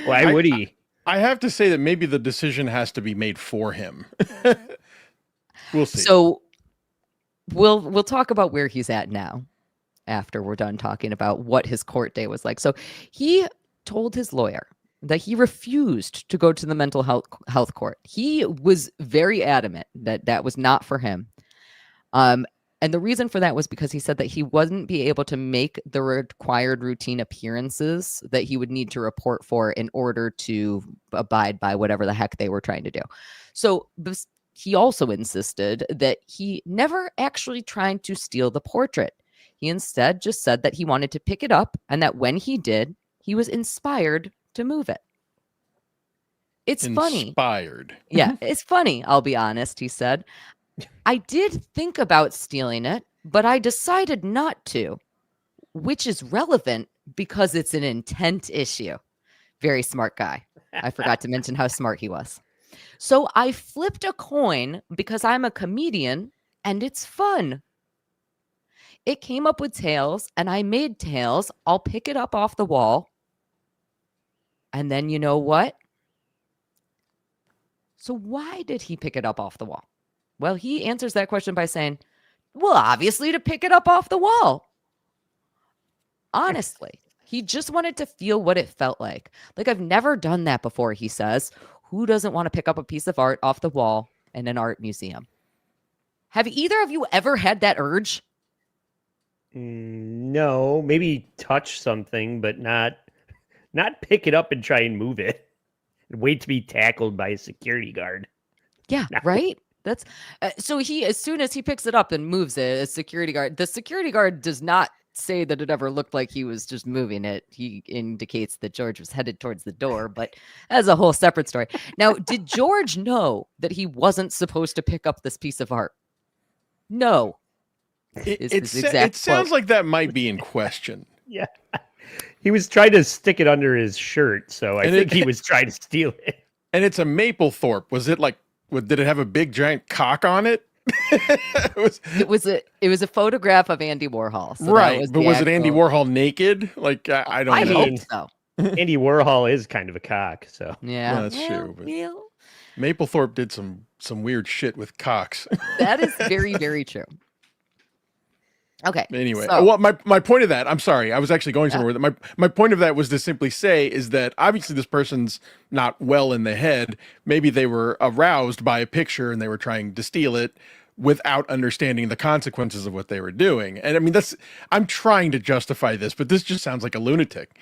Why would he? I have to say that maybe the decision has to be made for him. We'll see. So we'll talk about where he's at now after we're done talking about what his court day was like. So he told his lawyer that he refused to go to the mental health court. He was very adamant that that was not for him. And the reason for that was because he said that he wouldn't be able to make the required routine appearances that he would need to report for in order to abide by whatever the heck they were trying to do. So he also insisted that he never actually tried to steal the portrait. He instead just said that he wanted to pick it up, and that when he did, he was inspired to move it. It's funny. Inspired. Yeah, it's funny, I'll be honest, he said. I did think about stealing it, but I decided not to, which is relevant because it's an intent issue. Very smart guy. I forgot to mention how smart he was. So I flipped a coin because I'm a comedian and it's fun. It came up with tails and I made tails. I'll pick it up off the wall. And then you know what? So why did he pick it up off the wall? Well, he answers that question by saying, well, obviously to pick it up off the wall. Honestly, he just wanted to feel what it felt like. Like, I've never done that before, he says. Who doesn't want to pick up a piece of art off the wall in an art museum? Have either of you ever had that urge? No, maybe touch something, but not pick it up and try and move it. Wait to be tackled by a security guard. Yeah, No. right? That's so he, as soon as he picks it up and moves it, the security guard does not say that it ever looked like he was just moving it. He indicates that George was headed towards the door, but that's a whole separate story. Now, did George know that he wasn't supposed to pick up this piece of art? No. It sounds like that might be in question. Yeah. He was trying to stick it under his shirt, so I think he was trying to steal it. And it's a Mapplethorpe. Was it like, did it have a big giant cock on it? It was a photograph of Andy Warhol. So right, but was it Andy Warhol naked? Like, I don't know. I hope so. Andy Warhol is kind of a cock, so yeah, that's true. But Well, Mapplethorpe did some weird shit with cocks. that is very, very true. Okay. Anyway, so, well, my point of that, I'm sorry, I was actually going somewhere with it. My point of that was to simply say is that obviously this person's not well in the head. Maybe they were aroused by a picture and they were trying to steal it without understanding the consequences of what they were doing. And I mean, I'm trying to justify this, but this just sounds like a lunatic.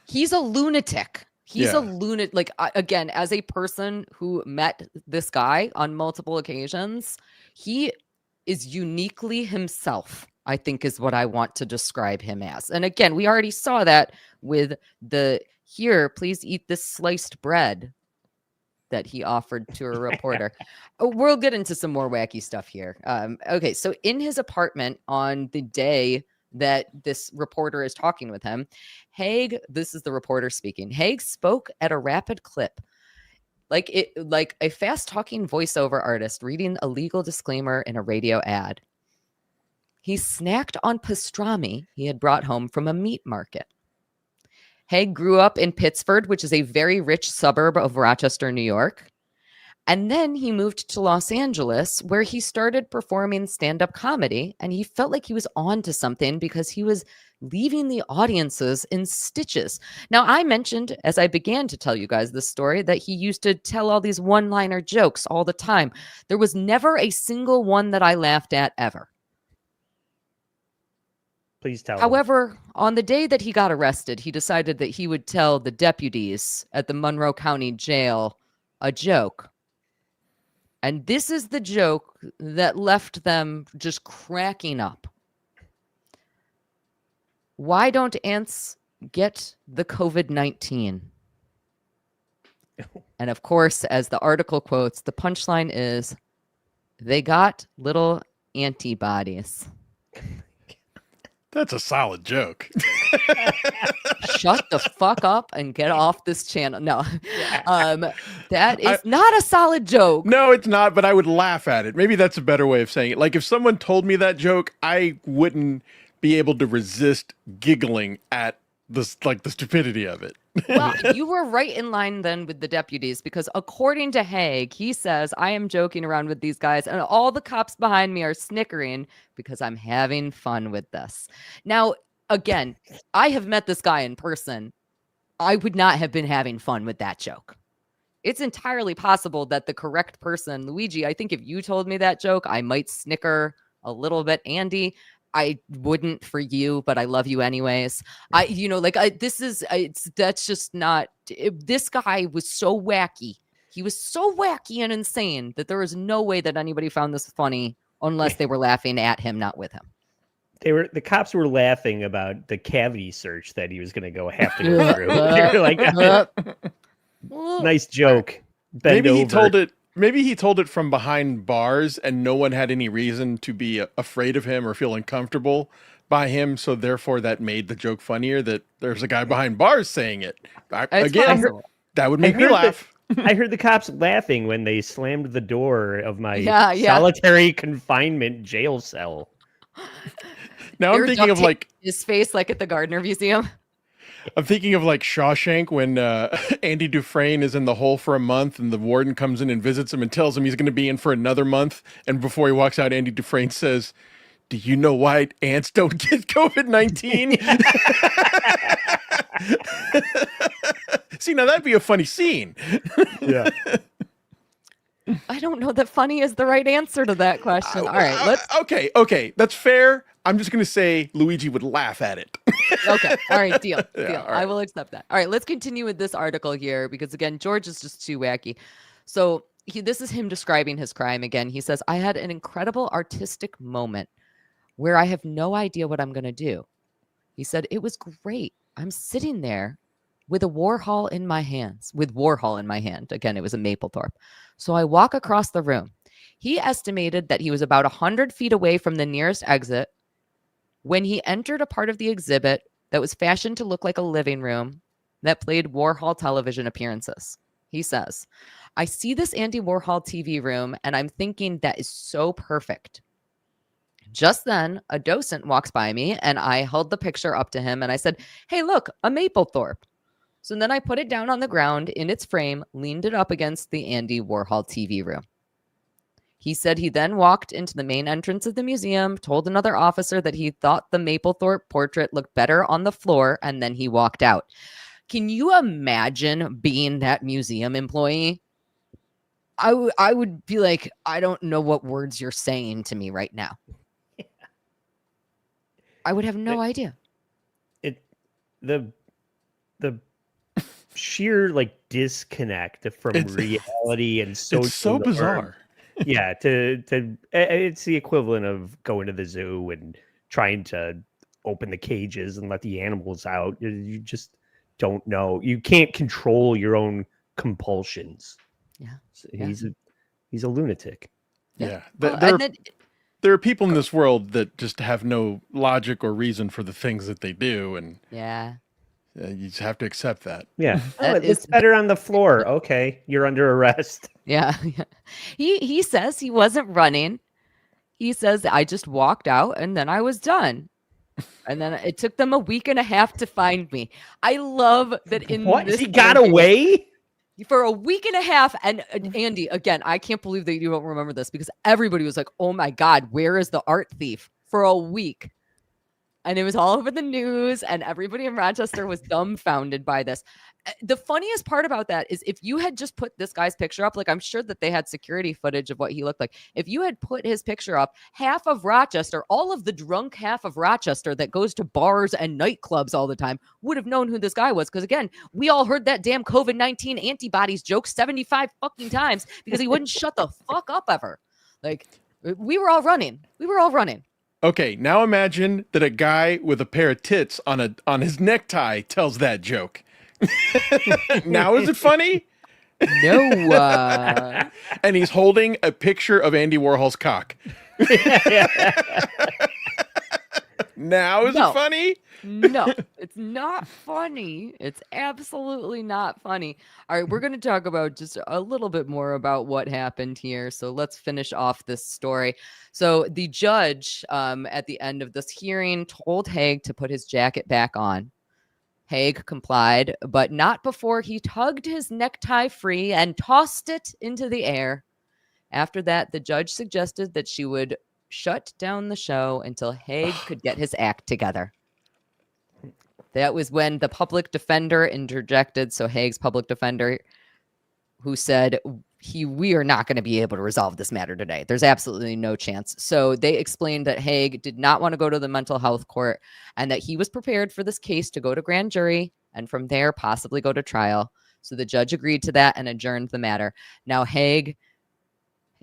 he's a lunatic. He's a lunatic. Like, again, as a person who met this guy on multiple occasions, he is uniquely himself, I think, is what I want to describe him as. And again, we already saw that with the here, please eat this sliced bread that he offered to a reporter. We'll get into some more wacky stuff here. Okay, so in his apartment on the day that this reporter is talking with him, Haig, this is the reporter speaking, Haig spoke at a rapid clip, like a fast-talking voiceover artist reading a legal disclaimer in a radio ad. He snacked on pastrami he had brought home from a meat market. Haig grew up in Pittsford, which is a very rich suburb of Rochester, New York. And then he moved to Los Angeles, where he started performing stand-up comedy, and he felt like he was on to something because he was leaving the audiences in stitches. Now, I mentioned, as I began to tell you guys this story, that he used to tell all these one-liner jokes all the time. There was never a single one that I laughed at ever. Please tell him. However, on the day that he got arrested, he decided that he would tell the deputies at the Monroe County Jail a joke. And this is the joke that left them just cracking up. Why don't ants get the COVID-19? And of course, as the article quotes, the punchline is, they got little antibodies. That's a solid joke. Shut the fuck up and get off this channel. No, that is not a solid joke. No, it's not, but I would laugh at it. Maybe that's a better way of saying it. Like if someone told me that joke, I wouldn't be able to resist giggling at the stupidity of it. Well, you were right in line then with the deputies, because according to Haig, he says, I am joking around with these guys and all the cops behind me are snickering because I'm having fun with this. Now, again, I have met this guy in person. I would not have been having fun with that joke. It's entirely possible that the correct person, Luigi, I think if you told me that joke, I might snicker a little bit. Andy, I wouldn't for you, but I love you anyways. That's just not, this guy was so wacky. He was so wacky and insane that there was no way that anybody found this funny unless they were laughing at him, not with him. The cops were laughing about the cavity search that he was going to have to go through. They were like, nice joke. Maybe he told it from behind bars and no one had any reason to be afraid of him or feel uncomfortable by him. So therefore that made the joke funnier that there's a guy behind bars saying it. That would make me laugh. I heard the cops laughing when they slammed the door of my solitary confinement jail cell. Now I'm thinking of like his face, like at the Gardner Museum. I'm thinking of like Shawshank when Andy Dufresne is in the hole for a month and the warden comes in and visits him and tells him he's going to be in for another month. And before he walks out, Andy Dufresne says, do you know why ants don't get COVID-19? See, now that'd be a funny scene. Yeah. I don't know that funny is the right answer to that question. All right, Okay, that's fair. I'm just going to say Luigi would laugh at it. Okay. All right. Deal. Yeah, Deal. all right. I will accept that. All right. Let's continue with this article here because, again, George is just too wacky. So this is him describing his crime again. He says, I had an incredible artistic moment where I have no idea what I'm going to do. He said, it was great. I'm sitting there with Warhol in my hand. Again, it was a Mapplethorpe. So I walk across the room. He estimated that he was about 100 feet away from the nearest exit when he entered a part of the exhibit that was fashioned to look like a living room that played Warhol television appearances. He says, I see this Andy Warhol TV room and I'm thinking that is so perfect. Just then, a docent walks by me and I held the picture up to him and I said, hey, look, a Mapplethorpe. So then I put it down on the ground in its frame, leaned it up against the Andy Warhol TV room. He said he then walked into the main entrance of the museum, told another officer that he thought the Mapplethorpe portrait looked better on the floor, and then he walked out. Can you imagine being that museum employee? I would be like, I don't know what words you're saying to me right now. I would have no idea. The sheer disconnect from reality and social. It's so bizarre. Yeah, it's the equivalent of going to the zoo and trying to open the cages and let the animals out. You just don't know. You can't control your own compulsions. Yeah, so he's a lunatic. Yeah, there are people in this world that just have no logic or reason for the things that they do, and you just have to accept that. Yeah, it's better on the floor. Okay, you're under arrest. Yeah. He says he wasn't running. He says, I just walked out and then I was done. And then it took them a week and a half to find me. I love that in this. He got away? For a week and a half. And Andy, again, I can't believe that you don't remember this because everybody was like, oh my God, where is the art thief? For a week. And it was all over the news, and everybody in Rochester was dumbfounded by this. The funniest part about that is if you had just put this guy's picture up, like I'm sure that they had security footage of what he looked like. If you had put his picture up, half of Rochester, all of the drunk half of Rochester that goes to bars and nightclubs all the time would have known who this guy was. Because again, we all heard that damn COVID-19 antibodies joke 75 fucking times because he wouldn't shut the fuck up ever. Like we were all running. Okay, now imagine that a guy with a pair of tits on his necktie tells that joke. Now is it funny? No. And he's holding a picture of Andy Warhol's cock. Now is it funny? No, it's not funny. It's absolutely not funny. All right, we're going to talk about just a little bit more about what happened here. So let's finish off this story. So the judge at the end of this hearing told Haig to put his jacket back on. Haig complied, but not before he tugged his necktie free and tossed it into the air. After that, the judge suggested that she would shut down the show until Haig could get his act together. That was when the public defender interjected. So Haig's public defender, who said, we are not going to be able to resolve this matter today. There's absolutely no chance. So they explained that Haig did not want to go to the mental health court and that he was prepared for this case to go to grand jury and from there possibly go to trial. So the judge agreed to that and adjourned the matter. Now Haig,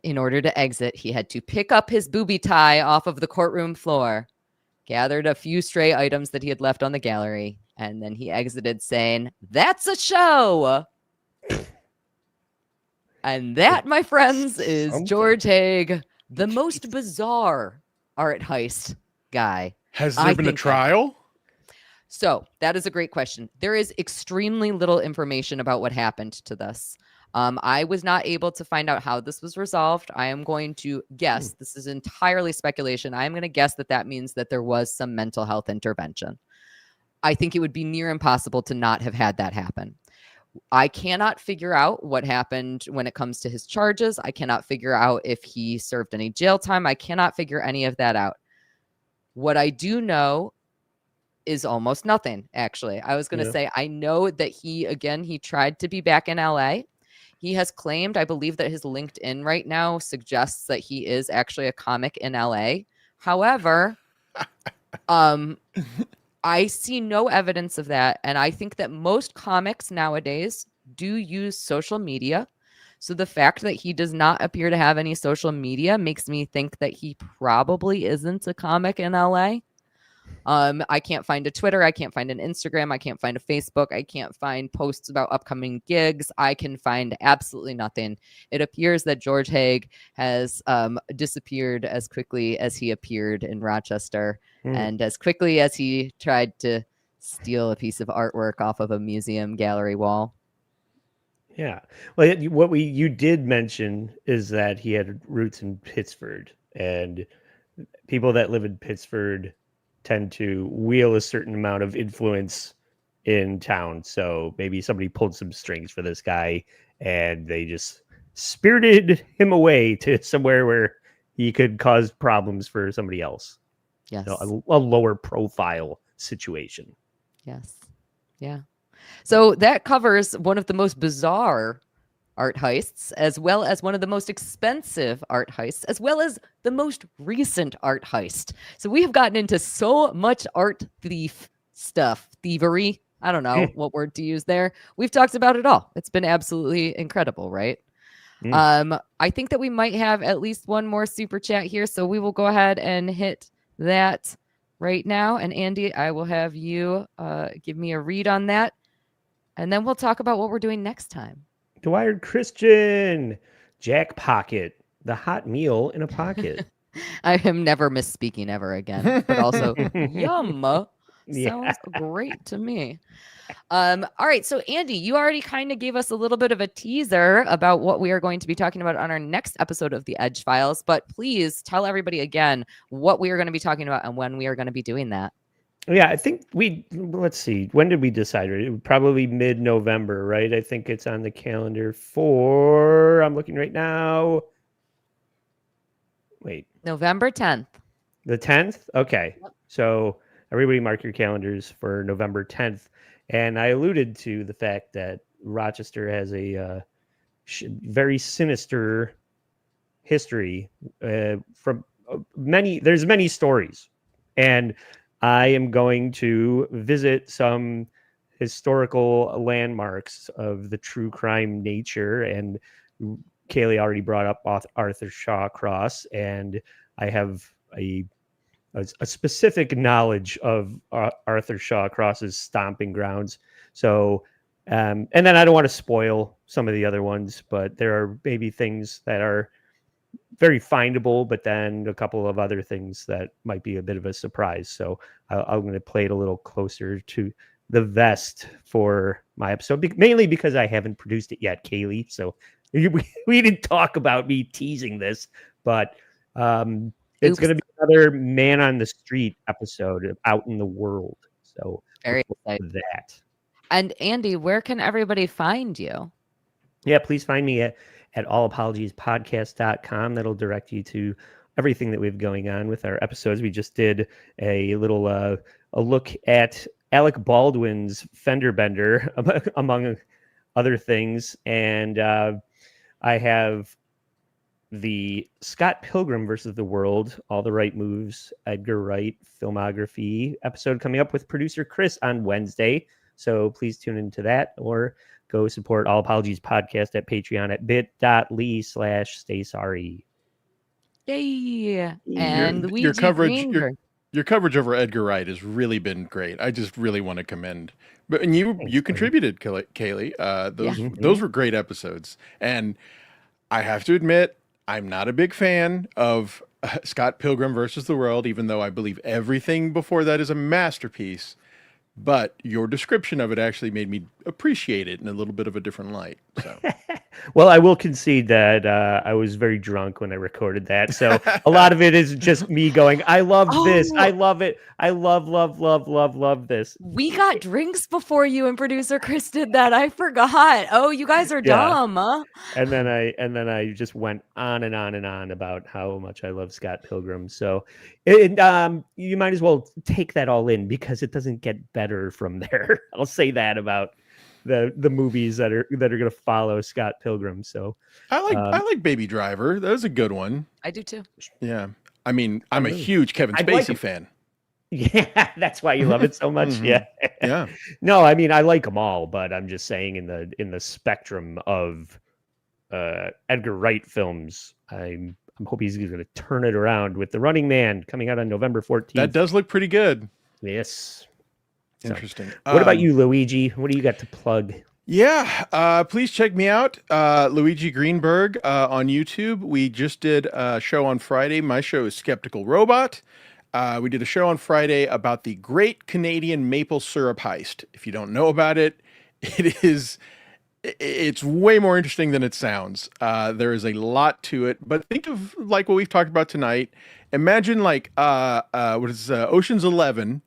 in order to exit, he had to pick up his booby tie off of the courtroom floor, gathered a few stray items that he had left on the gallery, and then he exited saying, "That's a show." And that, my friends, is George Haig, the most bizarre art heist guy. Has there been a trial? So that is a great question. There is extremely little information about what happened to this. I was not able to find out how this was resolved. I am going to guess, this is entirely speculation. I'm going to guess that means that there was some mental health intervention. I think it would be near impossible to not have had that happen. I cannot figure out what happened when it comes to his charges. I cannot figure out if he served any jail time. I cannot figure any of that out. What I do know is almost nothing, actually. I was going to say, I know that he tried to be back in LA. He has claimed, I believe that his LinkedIn right now suggests that he is actually a comic in LA. However, I see no evidence of that. And I think that most comics nowadays do use social media. So the fact that he does not appear to have any social media makes me think that he probably isn't a comic in LA. I can't find a Twitter. I can't find an Instagram. I can't find a Facebook. I can't find posts about upcoming gigs. I can find absolutely nothing. It appears that George Haig has disappeared as quickly as he appeared in Rochester and as quickly as he tried to steal a piece of artwork off of a museum gallery wall. Yeah. Well, what you did mention is that he had roots in Pittsford, and people that live in Pittsford tend to wield a certain amount of influence in town. So maybe somebody pulled some strings for this guy and they just spirited him away to somewhere where he could cause problems for somebody else. Yes. A lower profile situation. Yes. Yeah. So that covers one of the most bizarre art heists, as well as one of the most expensive art heists, as well as the most recent art heist. So we have gotten into so much art thievery. I don't know what word to use there. We've talked about it all. It's been absolutely incredible, right? I think that we might have at least one more super chat here. So we will go ahead and hit that right now. And Andy, I will have you give me a read on that. And then we'll talk about what we're doing next time. Dwyer Christian, Jack Pocket, the hot meal in a pocket. I am never misspeaking ever again, but also yum. Sounds great to me. All right. So Andy, you already kind of gave us a little bit of a teaser about what we are going to be talking about on our next episode of the Edge Files, but please tell everybody again what we are going to be talking about and when we are going to be doing that. Yeah, I think let's see, when did we decide? It would probably mid-November, right? I think it's on the calendar for, I'm looking right now. Wait. November 10th. The 10th? Okay. Yep. So everybody mark your calendars for November 10th. And I alluded to the fact that Rochester has a very sinister history from there's many stories, and I am going to visit some historical landmarks of the true crime nature. And Cayley already brought up Arthur Shaw Cross, and I have a specific knowledge of Arthur Shaw Cross's stomping grounds. So, and then I don't want to spoil some of the other ones, but there are maybe things that are very findable, but then a couple of other things that might be a bit of a surprise. So I'm going to play it a little closer to the vest for my episode, mainly because I haven't produced it yet, Cayley. So we didn't talk about me teasing this, but it's going to be another man on the street episode out in the world. So very excited for that. And Andy, where can everybody find you? Yeah, please find me at allapologiespodcast.com. That'll direct you to everything that we have going on with our episodes. We just did a little a look at Alec Baldwin's Fender Bender, among other things. And I have the Scott Pilgrim versus the World, All the Right Moves, Edgar Wright filmography episode coming up with producer Chris on Wednesday. So please tune into that, or go support All Apologies Podcast at Patreon at bit.ly/stay sorry. Yay! And your Luigi coverage, Greenberg. your coverage over Edgar Wright has really been great. I just really want to commend. But and you contributed, Cayley. Those were great episodes, and I have to admit, I'm not a big fan of Scott Pilgrim versus the World, even though I believe everything before that is a masterpiece. But your description of it actually made me appreciate it in a little bit of a different light. So. Well, I will concede that I was very drunk when I recorded that. So a lot of it is just me going, I love this. I love it. I love this. We got drinks before you and producer Chris did that. I forgot. Oh, you guys are dumb. Huh? And then I just went on and on and on about how much I love Scott Pilgrim. So you might as well take that all in, because it doesn't get better from there. I'll say that about the movies that are going to follow Scott Pilgrim. So I like Baby Driver. That was a good one. I do too. Yeah. I mean, I'm a huge Kevin Spacey fan. Yeah, that's why you love it so much. Mm-hmm. Yeah. No, I mean, I like them all, but I'm just saying in the spectrum of Edgar Wright films, I'm hoping he's going to turn it around with The Running Man coming out on November 14th. That does look pretty good. Yes. Interesting. What about you, Luigi? What do you got to plug? Yeah, please check me out, Luigi Greenberg on YouTube. We just did a show on Friday. My show is Skeptical Robot. We did a show on Friday about the Great Canadian Maple Syrup Heist. If you don't know about it, it's way more interesting than it sounds. There is a lot to it, but think of like what we've talked about tonight. Imagine like Ocean's 11.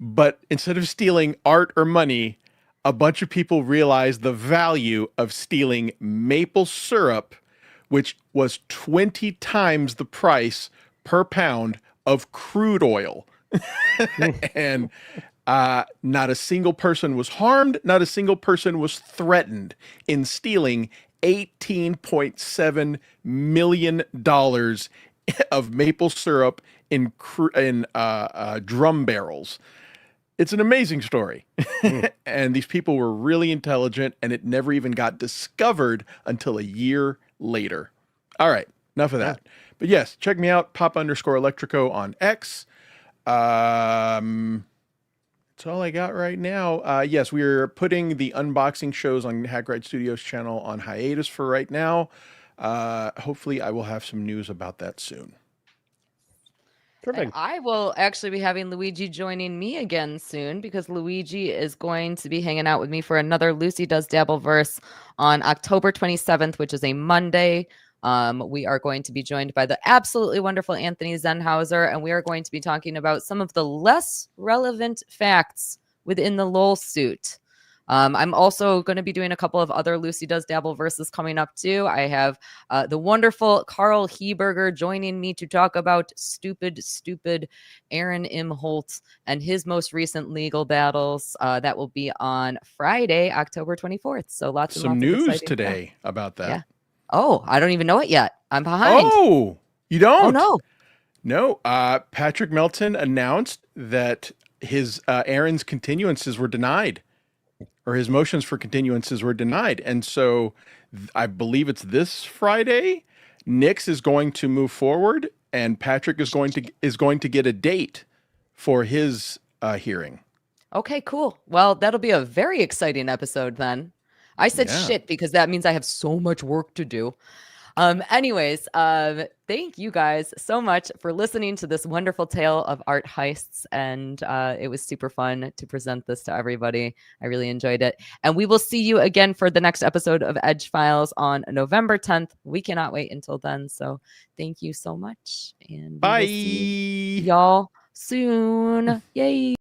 But instead of stealing art or money, a bunch of people realized the value of stealing maple syrup, which was 20 times the price per pound of crude oil. And not a single person was harmed. Not a single person was threatened in stealing $18.7 million of maple syrup in drum barrels. It's an amazing story. And these people were really intelligent, and it never even got discovered until a year later. All right, enough of that. But yes, check me out, Pop_Electrico on X. That's all I got right now. Yes, we're putting the unboxing shows on Hack Ride Studios channel on hiatus for right now. Hopefully I will have some news about that soon. And I will actually be having Luigi joining me again soon, because Luigi is going to be hanging out with me for another Lucy Does Dabbleverse on October 27th, which is a Monday. We are going to be joined by the absolutely wonderful Anthony Zenhauser, and we are going to be talking about some of the less relevant facts within the LOL suit. I'm also going to be doing a couple of other Lucy Does Dabble verses coming up too. I have the wonderful Carl Heberger joining me to talk about stupid Aaron Imholt and his most recent legal battles. That will be on Friday, October 24th. So lots Some of news today about that. Yeah. Oh, I don't even know it yet. I'm behind. Oh, you don't? Oh, no. Patrick Melton announced that his Aaron's continuances were denied, or his motions for continuances were denied. And so I believe it's this Friday. Nix is going to move forward, and Patrick is going to get a date for his hearing. Okay, cool. Well, that'll be a very exciting episode then. I said shit because that means I have so much work to do. Anyways, thank you guys so much for listening to this wonderful tale of art heists. And it was super fun to present this to everybody. I really enjoyed it. And we will see you again for the next episode of Edge Files on November 10th. We cannot wait until then. So thank you so much. And bye, we will see y'all soon. Yay.